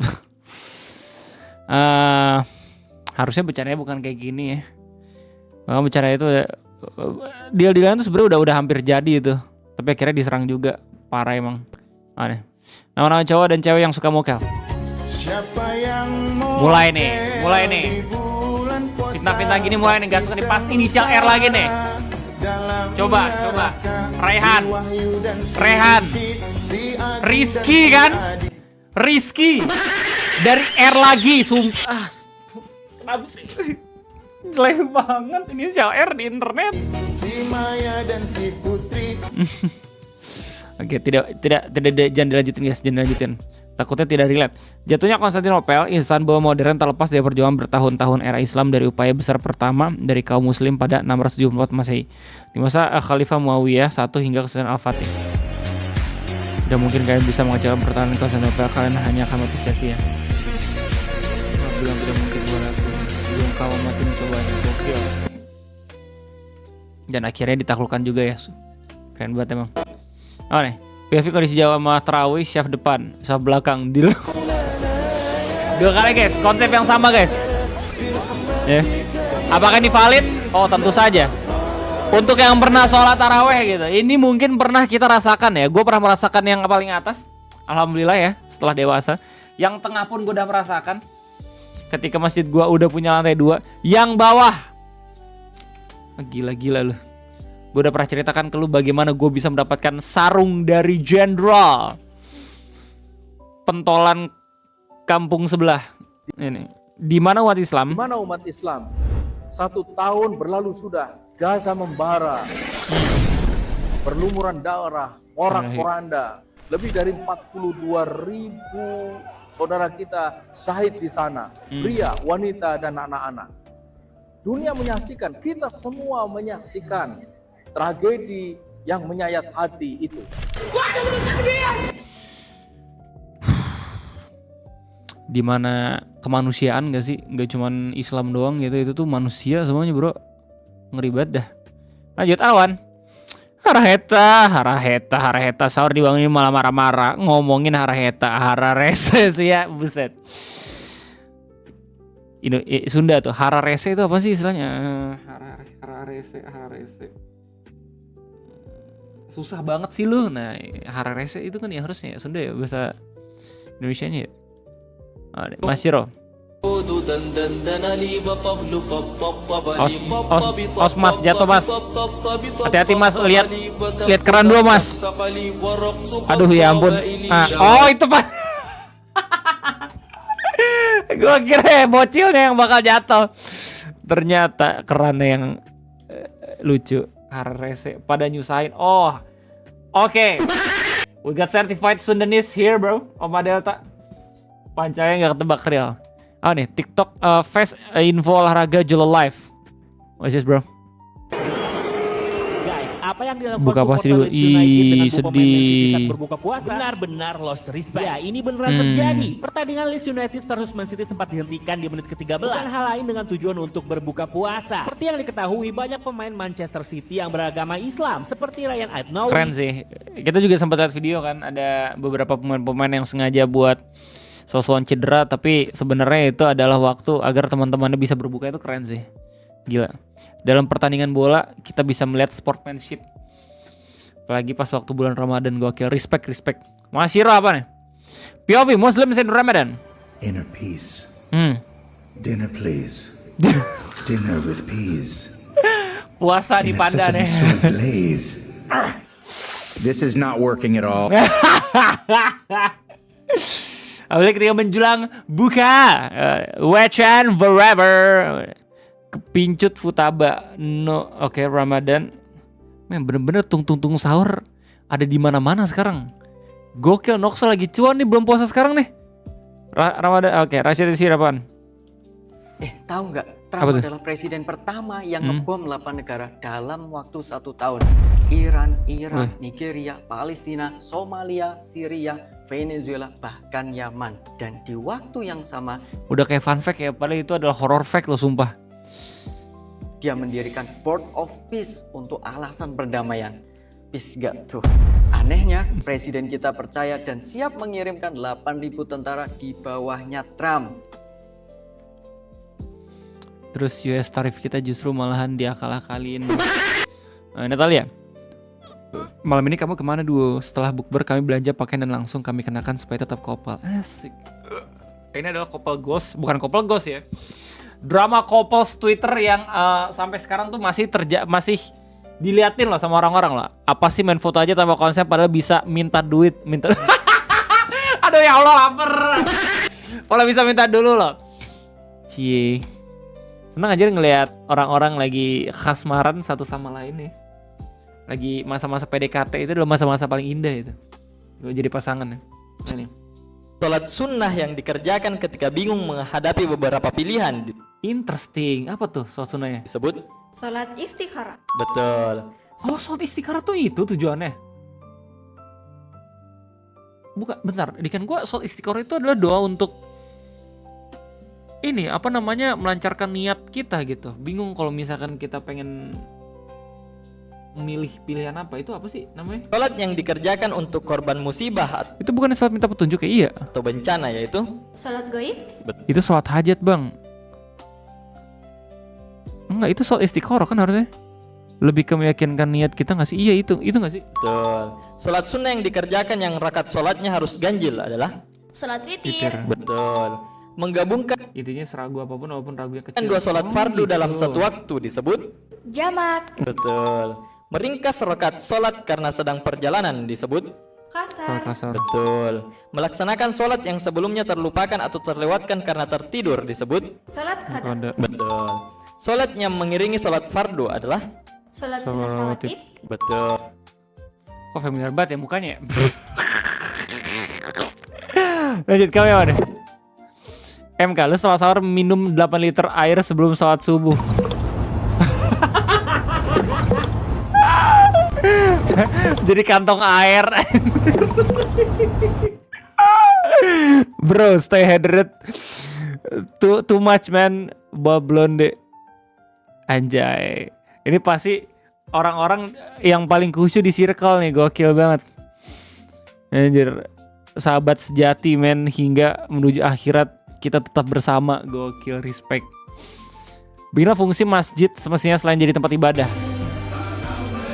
Harusnya bercandanya bukan kayak gini ya. Maka bicara itu deal-dealan tuh sebenarnya udah hampir jadi itu. Tapi akhirnya diserang juga. Parah emang. Aneh. Nama-nama cowok dan cewek yang suka mokel. Mulai nih. Fitnah-fitnah gini mulai nih. Gak suka nih, pas inisial R lagi nih. Coba. Rehan. Rizky kan? Rizky. Dari R lagi. Sumpah. Kenapa sih? Jelek banget inisial R di internet. Si Maya dan si Putri. Oke, tidak jangan dilanjutin guys, jangan dilanjutin. Takutnya tidak relate. Jatuhnya Konstantinopel, Istanbul modern terlepas dari perjuangan bertahun-tahun era Islam dari upaya besar pertama dari kaum muslim pada 674 Masehi. Di masa Khalifah Muawiyah 1 hingga Sultan Al-Fatih. Tidak mungkin kalian bisa mengacaukan pertahanan Konstantinopel, kalian hanya akan mati sia-sia. Bilang tidak mungkin buat aku. Sebelum kau mati mencobanya, gokil. Dan akhirnya ditaklukkan juga ya. Keren banget emang. Oh nih, POV kondisi Jawa sama Terawih, chef depan, chef belakang, deal. 2 kali guys, konsep yang sama guys. Ya. Apakah ini valid? Oh tentu saja. Untuk yang pernah sholat taraweh gitu, ini mungkin pernah kita rasakan ya. Gue pernah merasakan yang paling atas, alhamdulillah ya, setelah dewasa. Yang tengah pun gue udah merasakan. Ketika masjid gue udah punya lantai 2, yang bawah, gila loh. Gue udah pernah ceritakan ke lu bagaimana gue bisa mendapatkan sarung dari jenderal pentolan kampung sebelah. Ini di mana umat Islam? Di mana umat Islam? 1 tahun berlalu sudah, Gaza membara, berlumuran darah, porak-poranda, lebih dari 42.000 saudara kita syahid di sana, pria, wanita dan anak-anak. Dunia menyaksikan, kita semua menyaksikan tragedi yang menyayat hati itu. Dimana kemanusiaan gak sih? Gak cuman Islam doang gitu, itu tuh manusia semuanya bro. Ngeri banget dah. Lanjut awan. Haraheta sahur dibangunin malah marah-marah ngomongin hararese sih ya, buset. Ini Sunda tuh, hararese itu apa sih istilahnya? Hararese. Susah banget sih lu. Nah, hararese itu kan ya harusnya Sunda ya, bahasa Indonesianya ya. Masiro. Mas jatuh mas. Hati-hati mas, lihat keran dulu mas. Aduh ya ampun. Oh itu pak. Gua kira bocilnya yang bakal jatuh. Ternyata kerannya yang lucu. Hararese pada nyusahin. Oh, oke. We got certified Sundanese here bro. Oma Delta. Pancanya nggak ketebak real. Oh nih, TikTok Face info olahraga Jolo Live. What's this bro? Guys, apa yang dilakukan buka pasti supporter Leeds United dengan pemain Man City saat ih. berbuka puasa benar-benar lost respect. Ya, ini beneran terjadi. Pertandingan Leeds United versus Man City sempat dihentikan di menit ke-13. Bukan hal lain dengan tujuan untuk berbuka puasa. Seperti yang diketahui, banyak pemain Manchester City yang beragama Islam seperti Ryan Aitnowi. Keren sih. Kita juga sempat lihat video kan, ada beberapa pemain-pemain yang sengaja buat sosokan cedera, tapi sebenarnya itu adalah waktu agar teman-temannya bisa berbuka. Itu keren sih. Gila. Dalam pertandingan bola kita bisa melihat sportsmanship. Apalagi pas waktu bulan Ramadan, gokil. Respect. Masih apa nih? POV Muslims in Ramadan. Inner peace. Dinner please. Dinner with peas. Puasa di panda nih. This is not working at all. Apalagi ketika menjelang buka, Wecan forever, kepincut futaba, no, oke, Ramadan, bener-bener tung sahur ada di mana-mana sekarang. Gokil, Noxo lagi cuan nih, belum puasa sekarang nih. Ramadan, oke, Rashid isi apaan? Tahu nggak? Trump Apa tuh? adalah presiden pertama yang ngebom 8 negara dalam waktu 1 tahun. Iran, Irak, Nigeria, Palestina, Somalia, Syria, Venezuela, bahkan Yaman. Dan di waktu yang sama, Udah kayak fun fact ya, padahal itu adalah horror fact loh sumpah. dia mendirikan Board of Peace untuk alasan perdamaian. Peace gak tuh? Anehnya, presiden kita percaya dan siap mengirimkan 8.000 tentara di bawahnya Trump. Terus US tarif kita justru malahan diakal-akalin. Natalia, malam ini kamu kemana duo? Setelah bukber kami belanja pakaian dan langsung kami kenakan supaya tetap kopal. Asik. Ini adalah couple ghost, bukan couple ghost ya. Drama couples Twitter yang sampai sekarang tuh masih diliatin loh sama orang-orang loh. Apa sih main foto aja tanpa konsep padahal bisa minta duit, minta. Aduh ya Allah lapar. Kalau bisa minta dulu loh. Cie. Senang aja ngelihat orang-orang lagi khasmaran satu sama lain nih. Lagi masa-masa PDKT itu adalah masa-masa paling indah itu. Jadi pasangan ya. Nah, nih. Sholat sunnah yang dikerjakan ketika bingung menghadapi beberapa pilihan. Interesting. Apa tuh sholat sunnahnya? Disebut Salat istikharah. betul. Oh, sholat istikharah tuh itu tujuannya? Bukan, bentar. Dikan gua sholat istikharah itu adalah doa untuk ini apa namanya melancarkan niat kita gitu. Bingung kalau misalkan kita pengen memilih pilihan apa, itu apa sih namanya? Sholat yang dikerjakan untuk korban musibah Itu bukan sholat minta petunjuk ya? Iya. atau bencana yaitu Salat goib. Itu sholat hajat bang. Enggak, itu sholat istikharah kan harusnya. Lebih ke meyakinkan niat kita nggak sih? Iya itu nggak sih? betul. Sholat sunnah yang dikerjakan yang rakaat sholatnya harus ganjil adalah Salat witir. betul. Menggabungkan Intinya seragu apapun walaupun ragunya kecil. dua sholat fardu gitu. dalam satu waktu disebut Jamak. betul. Meringkas rakaat sholat karena sedang perjalanan disebut Kasar. betul. Melaksanakan sholat yang sebelumnya terlupakan atau terlewatkan karena tertidur disebut Salat qada. betul. Sholat yang mengiringi sholat fardu adalah Salat sunnah rawatib. betul. Kok familiar banget ya mukanya ya? Lanjut kau yang mana? MK, lu setelah sahur minum 8 liter air sebelum sholat subuh. Jadi kantong air. Bro, stay hydrated. Too much man. Bal blonde. Anjay. Ini pasti orang-orang yang paling khusyuk di circle nih, gokil banget. Anjir. Sahabat sejati men, hingga menuju akhirat kita tetap bersama, gokil, respect. Bikinlah fungsi masjid semestinya selain jadi tempat ibadah.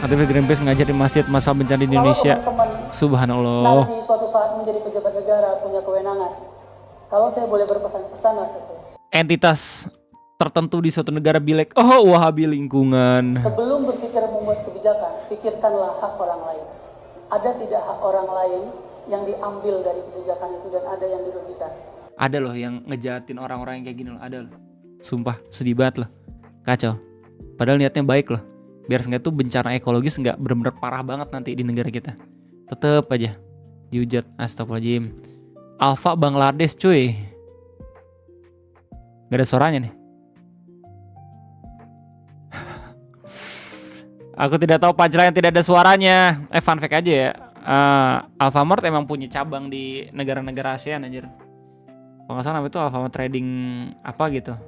Aktivis Greenpeace ngajar di masjid masalah bencana di Indonesia. Subhanallah. Nanti suatu saat menjadi pejabat negara punya kewenangan. Kalau saya boleh berpesan-pesan satu. Entitas tertentu di suatu negara bilek, oh wahabi lingkungan. Sebelum berpikir membuat kebijakan, pikirkanlah hak orang lain. Ada tidak hak orang lain yang diambil dari kebijakan itu dan ada yang dirugikan? Ada loh yang ngejahatin orang-orang yang kayak gini loh, ada loh. Sumpah, sedih banget loh. Kacau. Padahal niatnya baik loh. Biar seenggaknya tuh bencana ekologis nggak benar-benar parah banget nanti di negara kita. Tetep aja dihujat. Astagfirullahaladzim. Alfa Bangladesh cuy. Gak ada suaranya nih. Aku tidak tahu punchline yang tidak ada suaranya. Fun fact aja ya. Alfamart emang punya cabang di negara-negara ASEAN anjir. Kalau nggak salah namanya itu Alfamart Trading apa gitu.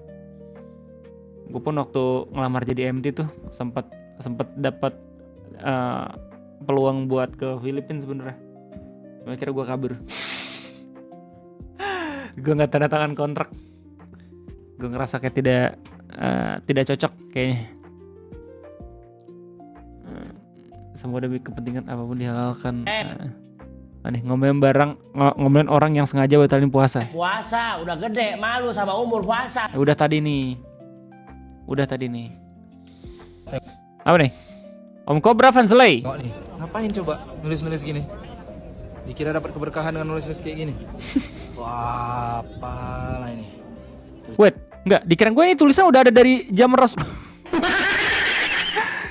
Gue pun waktu ngelamar jadi MT tuh sempat dapat peluang buat ke Filipina sebenarnya. Akhirnya gue kabur. Gue nggak tanda tangan kontrak. Gue ngerasa kayak tidak cocok kayaknya. Semua demi kepentingan apapun dihalalkan. Aneh ngomongin orang yang sengaja batalin puasa. Puasa udah gede, malu sama umur puasa. Udah tadi nih. Apa nih? Om Cobra Vansley. Nih, ngapain coba nulis-nulis gini? Dikira dapat keberkahan dengan nulis-nulis kayak gini. Wah, apalah ini. Wait, enggak, dikira gue ini tulisan udah ada dari zaman Rasul.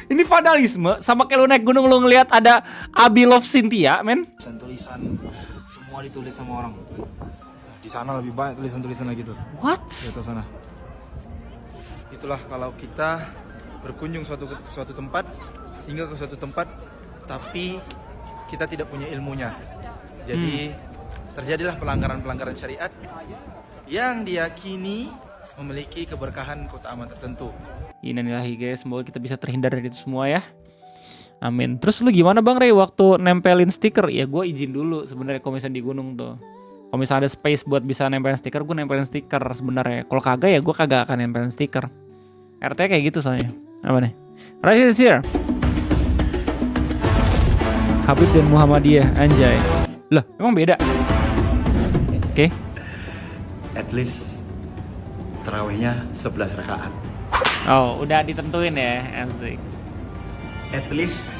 Ini vandalisme, sama kayak lu naik gunung lu ngeliat ada I love Cynthia, men. Tulisan semua ditulis sama orang. Di sana lebih banyak tulisan-tulisan lagi tuh. What? Di atas sana. Itulah kalau kita berkunjung ke suatu tempat, singgah ke suatu tempat, tapi kita tidak punya ilmunya. Jadi terjadilah pelanggaran-pelanggaran syariat yang diyakini memiliki keberkahan keutamaan tertentu. Innalillahi guys, semoga kita bisa terhindar dari itu semua ya. Amin. Terus lu gimana Bang Rey waktu nempelin stiker? Ya gue izin dulu sebenarnya kalau misalnya di gunung tuh. Kalau misalnya ada space buat bisa nempelin stiker, gue nempelin stiker sebenarnya. Kalau kagak ya gue kagak akan nempelin stiker. RT kayak gitu soalnya. Apa nih? Rashid is here. Habib dan Muhammadiyah, anjay. Lah, emang beda? Oke. At least tarawihnya 11 rakaat. Oh, udah ditentuin ya, asik. At least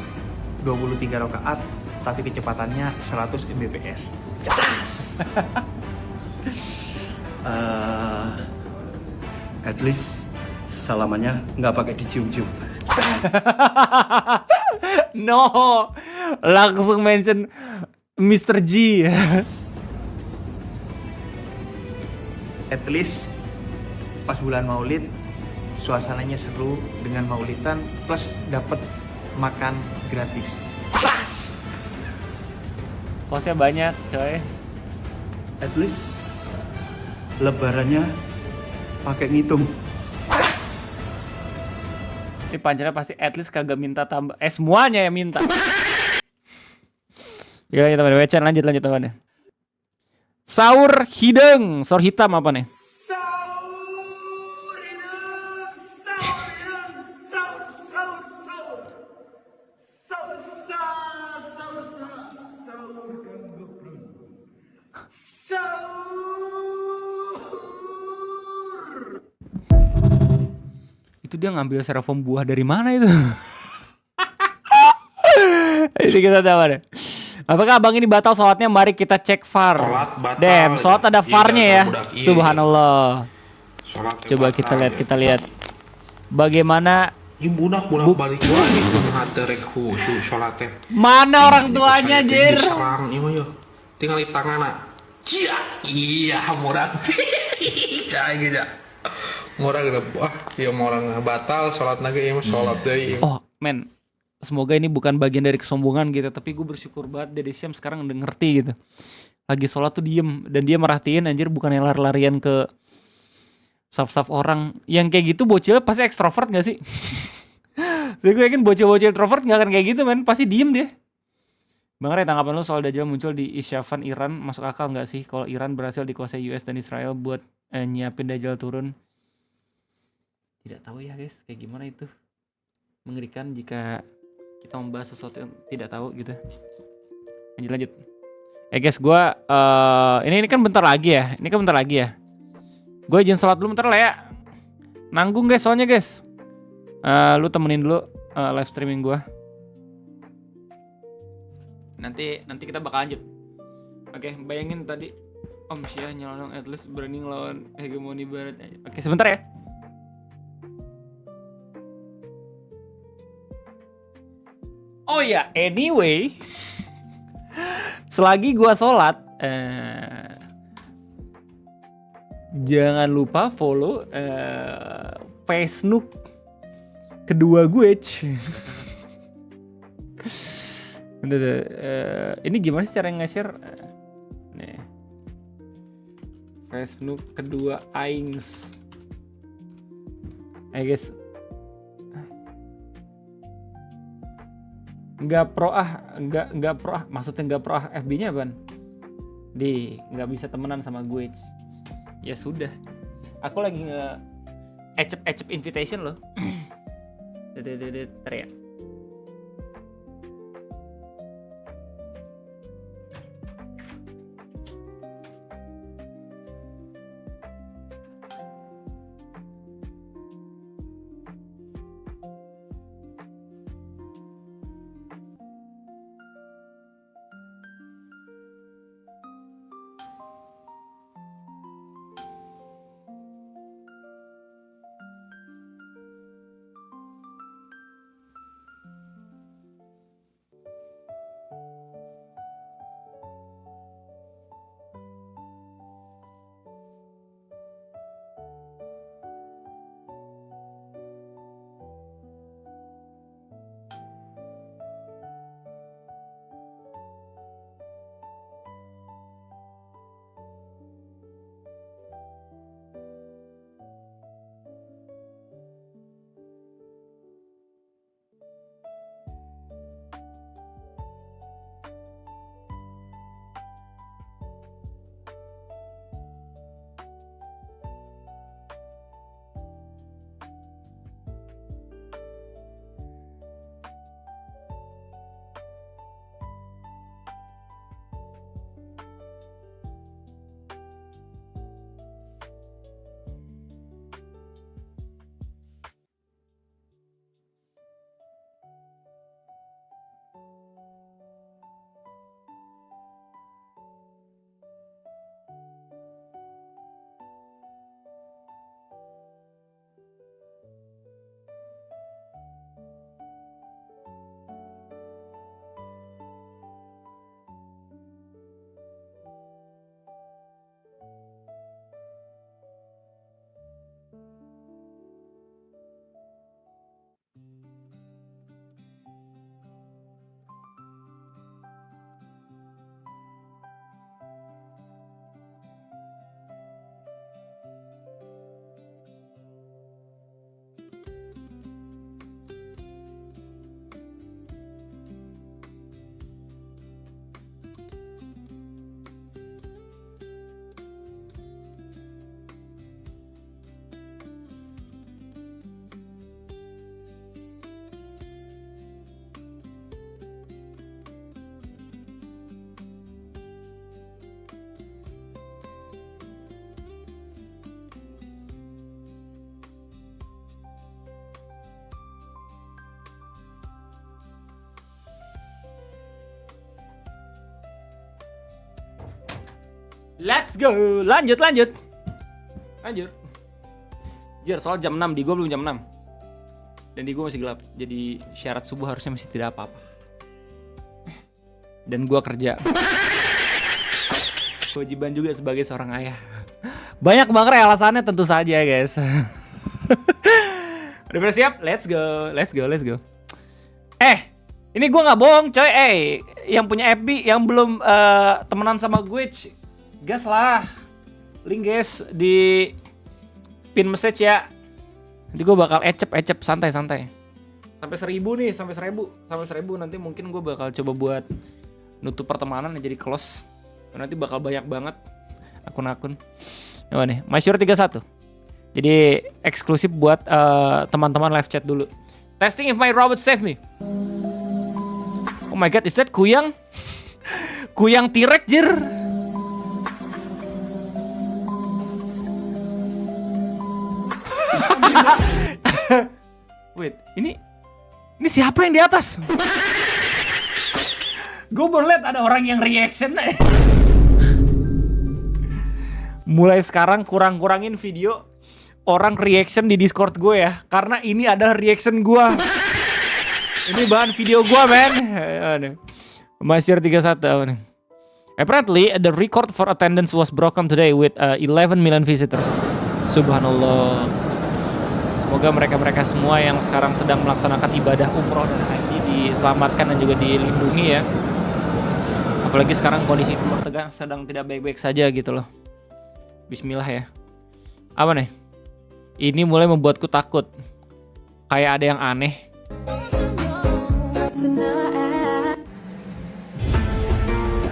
23 rakaat tapi kecepatannya 100 Mbps. Cetas. At least salamannya nggak pakai dicium-cium. No, langsung mention Mr. G. At least pas bulan Maulid suasananya seru dengan maulidan plus dapat makan gratis. Kosnya banyak, coy. At least lebarannya pakai ngitung. Ini pancarnya pasti at least kagak minta tambah. Semuanya yang minta. Ya teman wecan lanjut teman. Sahur hidung, sahur hitam apa nih? Itu dia ngambil styrofoam buah dari mana itu? Ini kita tahu deh. Apakah abang ini batal sholatnya? Mari kita cek VAR. Damn, sholat ada VAR-nya ya. Subhanallah. Coba kita lihat. Bagaimana? Balik lagi menghadap khusyuk sholatnya. Mana orang tuanya, Jir? Diserang, tinggal di tangan. Iya, murah. Cai gitu. Murah gitu. Wah, ya orang batal sholat lagi ya, sholat deh. Oh, men. Semoga ini bukan bagian dari kesombongan gitu, tapi gue bersyukur banget Dede Syam sekarang udah ngerti gitu. Lagi sholat tuh diem, dan dia merhatiin anjir bukannya lari-larian ke saf-saf orang. Yang kayak gitu bocilnya pasti ekstrovert gak sih? Jadi gue yakin bocil-bocil introvert gak akan kayak gitu men, pasti diem dia. Bang Ray, tanggapan lu soal Dajjal muncul di Isyavan Iran, masuk akal gak sih kalau Iran berhasil dikuasai US dan Israel buat nyiapin Dajjal turun? Tidak tahu ya guys, kayak gimana itu. Mengerikan jika kita membahas sesuatu yang tidak tahu gitu. Lanjut. Guys, gue ini kan bentar lagi ya. Gue izin sholat dulu bentar lah ya. Nanggung guys soalnya guys. Lu temenin dulu live streaming gue. Nanti kita bakal lanjut. Oke, bayangin tadi Om Syah nyelonong at least berani ngelawan hegemoni barat. Oke, sebentar ya. Oh ya, anyway, selagi gua sholat, jangan lupa follow Facebook kedua gue. Ini gimana sih cara nge-share? Nih, Facebook kedua Aings. Guys. Nggak pro maksudnya nggak pro FB-nya apaan? Nggak bisa temenan sama gue. Ya sudah, aku lagi ecep invitation loh. Ntar ya. Let's go. Lanjut. Jir, soal jam 6 di gue belum jam 6. Dan di gue masih gelap. Jadi syarat subuh harusnya masih tidak apa-apa. Dan gue kerja. Kewajiban juga sebagai seorang ayah. Banyak banget alasannya tentu saja guys. Udah bersiap? Let's go. Ini gue gak bohong coy. Yang punya FB yang belum temenan sama gue, gas lah. Link guys di pin message ya. Nanti gue bakal ecep santai. Sampai 1000 nih, sampai 1000 nanti mungkin gue bakal coba buat nutup pertemanan jadi close. Nanti bakal banyak banget akun-akun. Nah nih, Masyur31. Jadi eksklusif buat teman-teman live chat dulu. Testing if my robot save me. Oh my god, is that Kuyang? Kuyang T-Rex jir. Wait, ini siapa yang di atas? Gue baru liat ada orang yang reaction. Mulai sekarang kurang-kurangin video orang reaction di Discord gue ya, karena ini adalah reaction gue. Ini bahan video gue men. Masyur 31 apa nih? Apparently the record for attendance was broken today with 11 million visitors. Subhanallah. Semoga mereka-mereka semua yang sekarang sedang melaksanakan ibadah umroh dan haji diselamatkan dan juga dilindungi ya. Apalagi sekarang kondisi Timur Tengah sedang tidak baik-baik saja gitu loh. Bismillah ya. Apa nih? Ini mulai membuatku takut. Kayak ada yang aneh.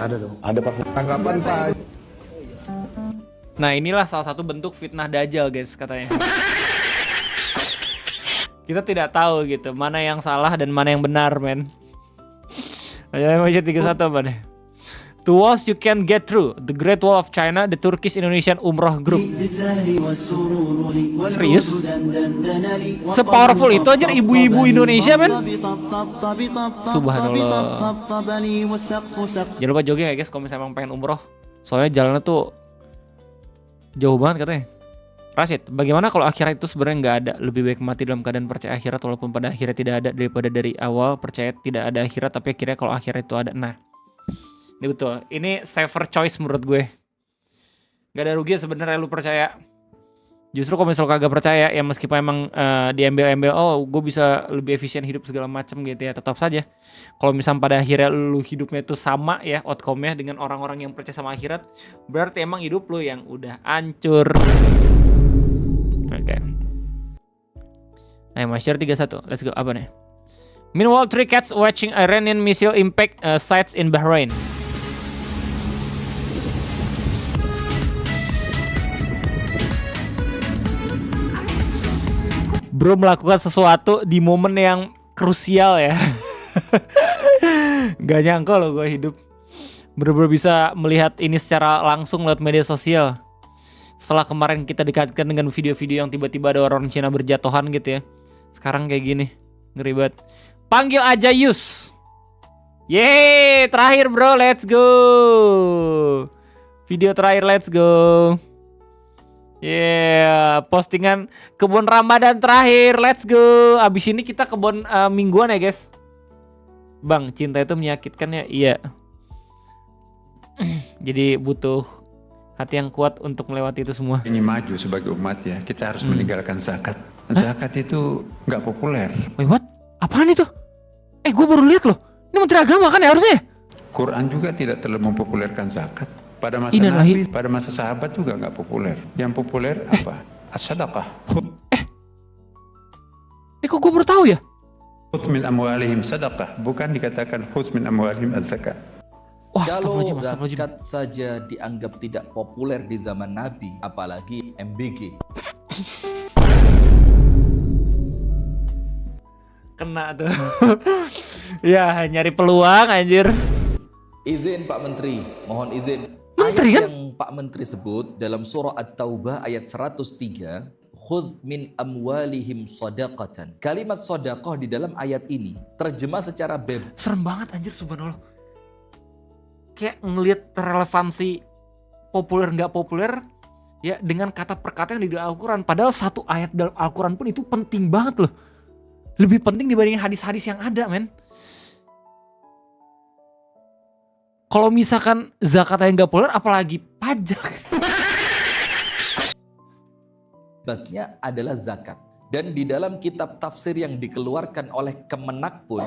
Ada dong. Ada Pak. Tanggapan Pak. Nah inilah salah satu bentuk fitnah Dajjal guys katanya. Kita tidak tahu gitu mana yang salah dan mana yang benar men. Ayo Masyur 31 apa nih? To walls you can get through the Great Wall of China, the Turkish Indonesian Umroh Group. Serius? Sepowerful itu aja ibu-ibu Indonesia men. Subhanallah. Jangan lupa jogging ya guys kalau misalnya emang pengen umroh. Soalnya jalannya tuh jauh banget katanya. Rashid, bagaimana kalau akhirat itu sebenarnya nggak ada? Lebih baik mati dalam keadaan percaya akhirat walaupun pada akhirnya tidak ada daripada dari awal percaya tidak ada akhirat tapi akhirnya kalau akhirat itu ada. Nah, ini betul. Ini safer choice menurut gue. Gak ada rugi sebenarnya lu percaya. Justru kalau misal kagak percaya ya meskipun emang diambil-ambil gue bisa lebih efisien hidup segala macam gitu ya, tetap saja kalau misal pada akhirnya lu hidupnya itu sama ya outcome-nya dengan orang-orang yang percaya sama akhirat, berarti emang hidup lu yang udah hancur. Oke. Ayo Masyur 31. Let's go. Apa nih? Meanwhile, 3 cats watching Iranian missile impact sites in Bahrain. Bro melakukan sesuatu di momen yang krusial ya. Gak nyangka loh gue hidup bener-bener bisa melihat ini secara langsung lewat media sosial. Setelah kemarin kita dikaitkan dengan video-video yang tiba-tiba ada orang Cina berjatuhan gitu ya. Sekarang kayak gini. Ngeri banget. Panggil aja Yus. Yeay, terakhir bro, let's go. Video terakhir, let's go. Yeah, postingan kebun Ramadan terakhir, let's go. Abis ini kita kebun mingguan ya guys. Bang, cinta itu menyakitkan ya? Iya. Jadi butuh hati yang kuat untuk melewati itu semua. Ini maju sebagai umat ya, kita harus meninggalkan zakat. Zakat itu nggak populer. Wait, what? Apaan itu? Gue baru lihat loh. Ini Menteri Agama kan ya harusnya? Quran juga tidak terlalu mempopulerkan zakat. Pada masa Nabi, pada masa sahabat juga nggak populer. Yang populer apa? As-sadaqah. Kok gue baru tahu ya? Khudz min amwalihim sadaqah, bukan dikatakan khudz min amwalihim az-zakat. Kalau zakat saja dianggap tidak populer di zaman Nabi, apalagi MBG. Kena tuh. Ya, nyari peluang anjir. Izin Pak Menteri, mohon izin. Menteri ayat kan? yang Pak Menteri sebut dalam surah At-Taubah ayat 103, khudz min amwalihim shadaqatan. Kalimat sedekah di dalam ayat ini terjemah secara serem banget anjir, subhanallah. Kayak ngelihat relevansi populer nggak populer ya dengan kata per kata yang di Al-Quran. Padahal satu ayat dalam Al-Quran pun itu penting banget loh. Lebih penting dibanding hadis-hadis yang ada, men. Kalau misalkan zakat yang nggak populer, apalagi pajak. Basnya adalah zakat. Dan di dalam kitab tafsir yang dikeluarkan oleh Kemenak pun,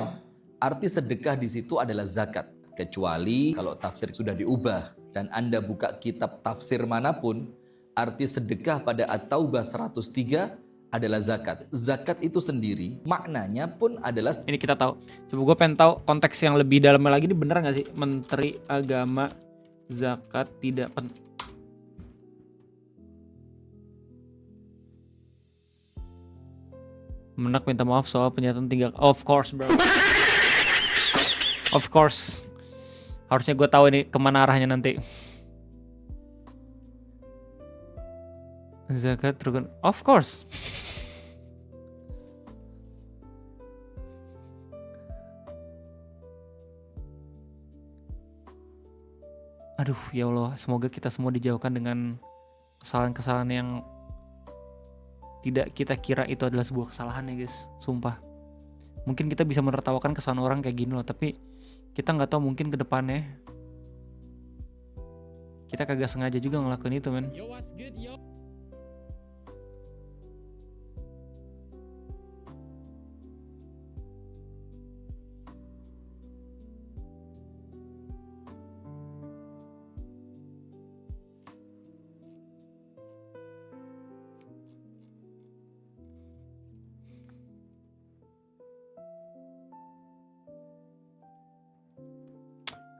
arti sedekah di situ adalah zakat. Kecuali kalau tafsir sudah diubah dan Anda buka kitab tafsir manapun, arti sedekah pada At-Taubah 103 adalah zakat. Zakat itu sendiri maknanya pun adalah... Ini kita tahu. Coba gue pengen tahu konteks yang lebih dalamnya lagi, ini bener gak sih? Menteri Agama zakat tidak penting. Menak minta maaf soal pernyataan tinggal. Of course bro. Of course. Harusnya gue tahu ini kemana arahnya nanti. Zakat rukun. Of course. Aduh ya Allah, semoga kita semua dijauhkan dengan kesalahan-kesalahan yang tidak kita kira itu adalah sebuah kesalahan ya guys, sumpah. Mungkin kita bisa menertawakan kesalahan orang kayak gini loh, tapi kita nggak tahu mungkin ke depannya kita kagak sengaja juga ngelakuin itu, men. Yo, what's good, yo?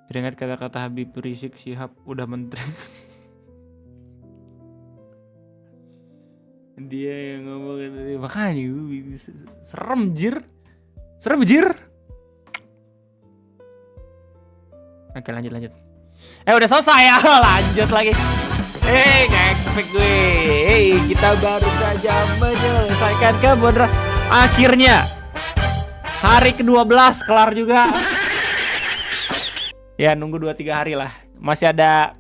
Teringat kata-kata Habib Rizik Syihab udah menteri. Dia yang ngomong tadi, makanya serem jir. Oke lanjut. Udah selesai ya. Lanjut lagi. Gak expect gue. Kita baru saja menyelesaikan kebun. Akhirnya hari ke-12 kelar juga. Ya nunggu 2-3 hari lah. Masih ada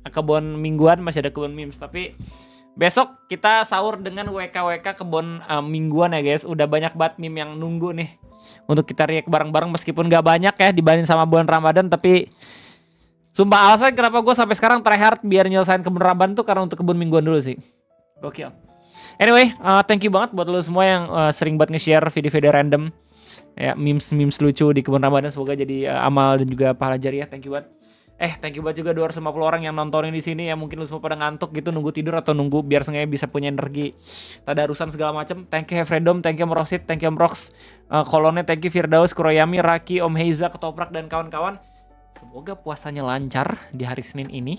kebun mingguan, masih ada kebun memes. Tapi besok kita sahur dengan WK kebun mingguan ya guys. Udah banyak banget meme yang nunggu nih untuk kita react bareng-bareng. Meskipun gak banyak ya dibanding sama bulan Ramadan. Tapi sumpah alasan kenapa gue sampai sekarang tryhard biar nyelesain kebun Ramadan tuh karena untuk kebun mingguan dulu sih. Gokil. Anyway, thank you banget buat lo semua yang sering banget nge-share video-video random. Ya, memes lucu di kebun Ramadan, semoga jadi amal dan juga pahala jariah. Thank you banget. Thank you banget juga 250 orang yang nontonin di sini ya. Mungkin lu semua pada ngantuk gitu, nunggu tidur atau nunggu biar sengaja bisa punya energi tadarusan segala macam. Thank you Freedom, thank you Rosid, thank you Rox, Kolone, thank you Firdaus, Kuroyami, Raki, Om Heiza, Ketoprak dan kawan-kawan. Semoga puasanya lancar di hari Senin ini.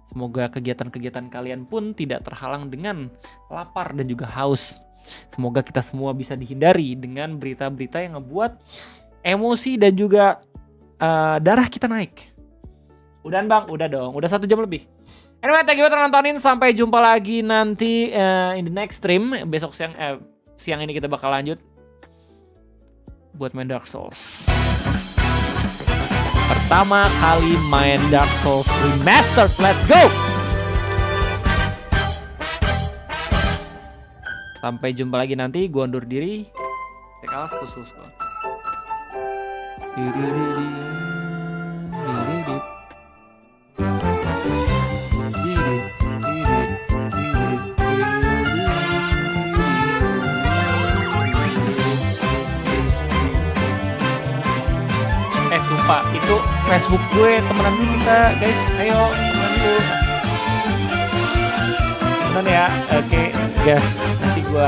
Semoga kegiatan-kegiatan kalian pun tidak terhalang dengan lapar dan juga haus. Semoga kita semua bisa dihindari dengan berita-berita yang ngebuat emosi dan juga darah kita naik. Udahan bang? Udah dong, udah 1 jam lebih. Anyway, thank you buat nontonin. Sampai jumpa lagi nanti in the next stream. Besok siang ini kita bakal lanjut buat main Dark Souls. Pertama kali main Dark Souls Remastered. Let's go! Sampai jumpa lagi nanti, gua undur diri. Cekal khusus kok. Sumpah, itu Facebook gue, temenan dulu kita, guys. Ayo, temenan dulu. Temenan ya, oke, gas. Nanti gue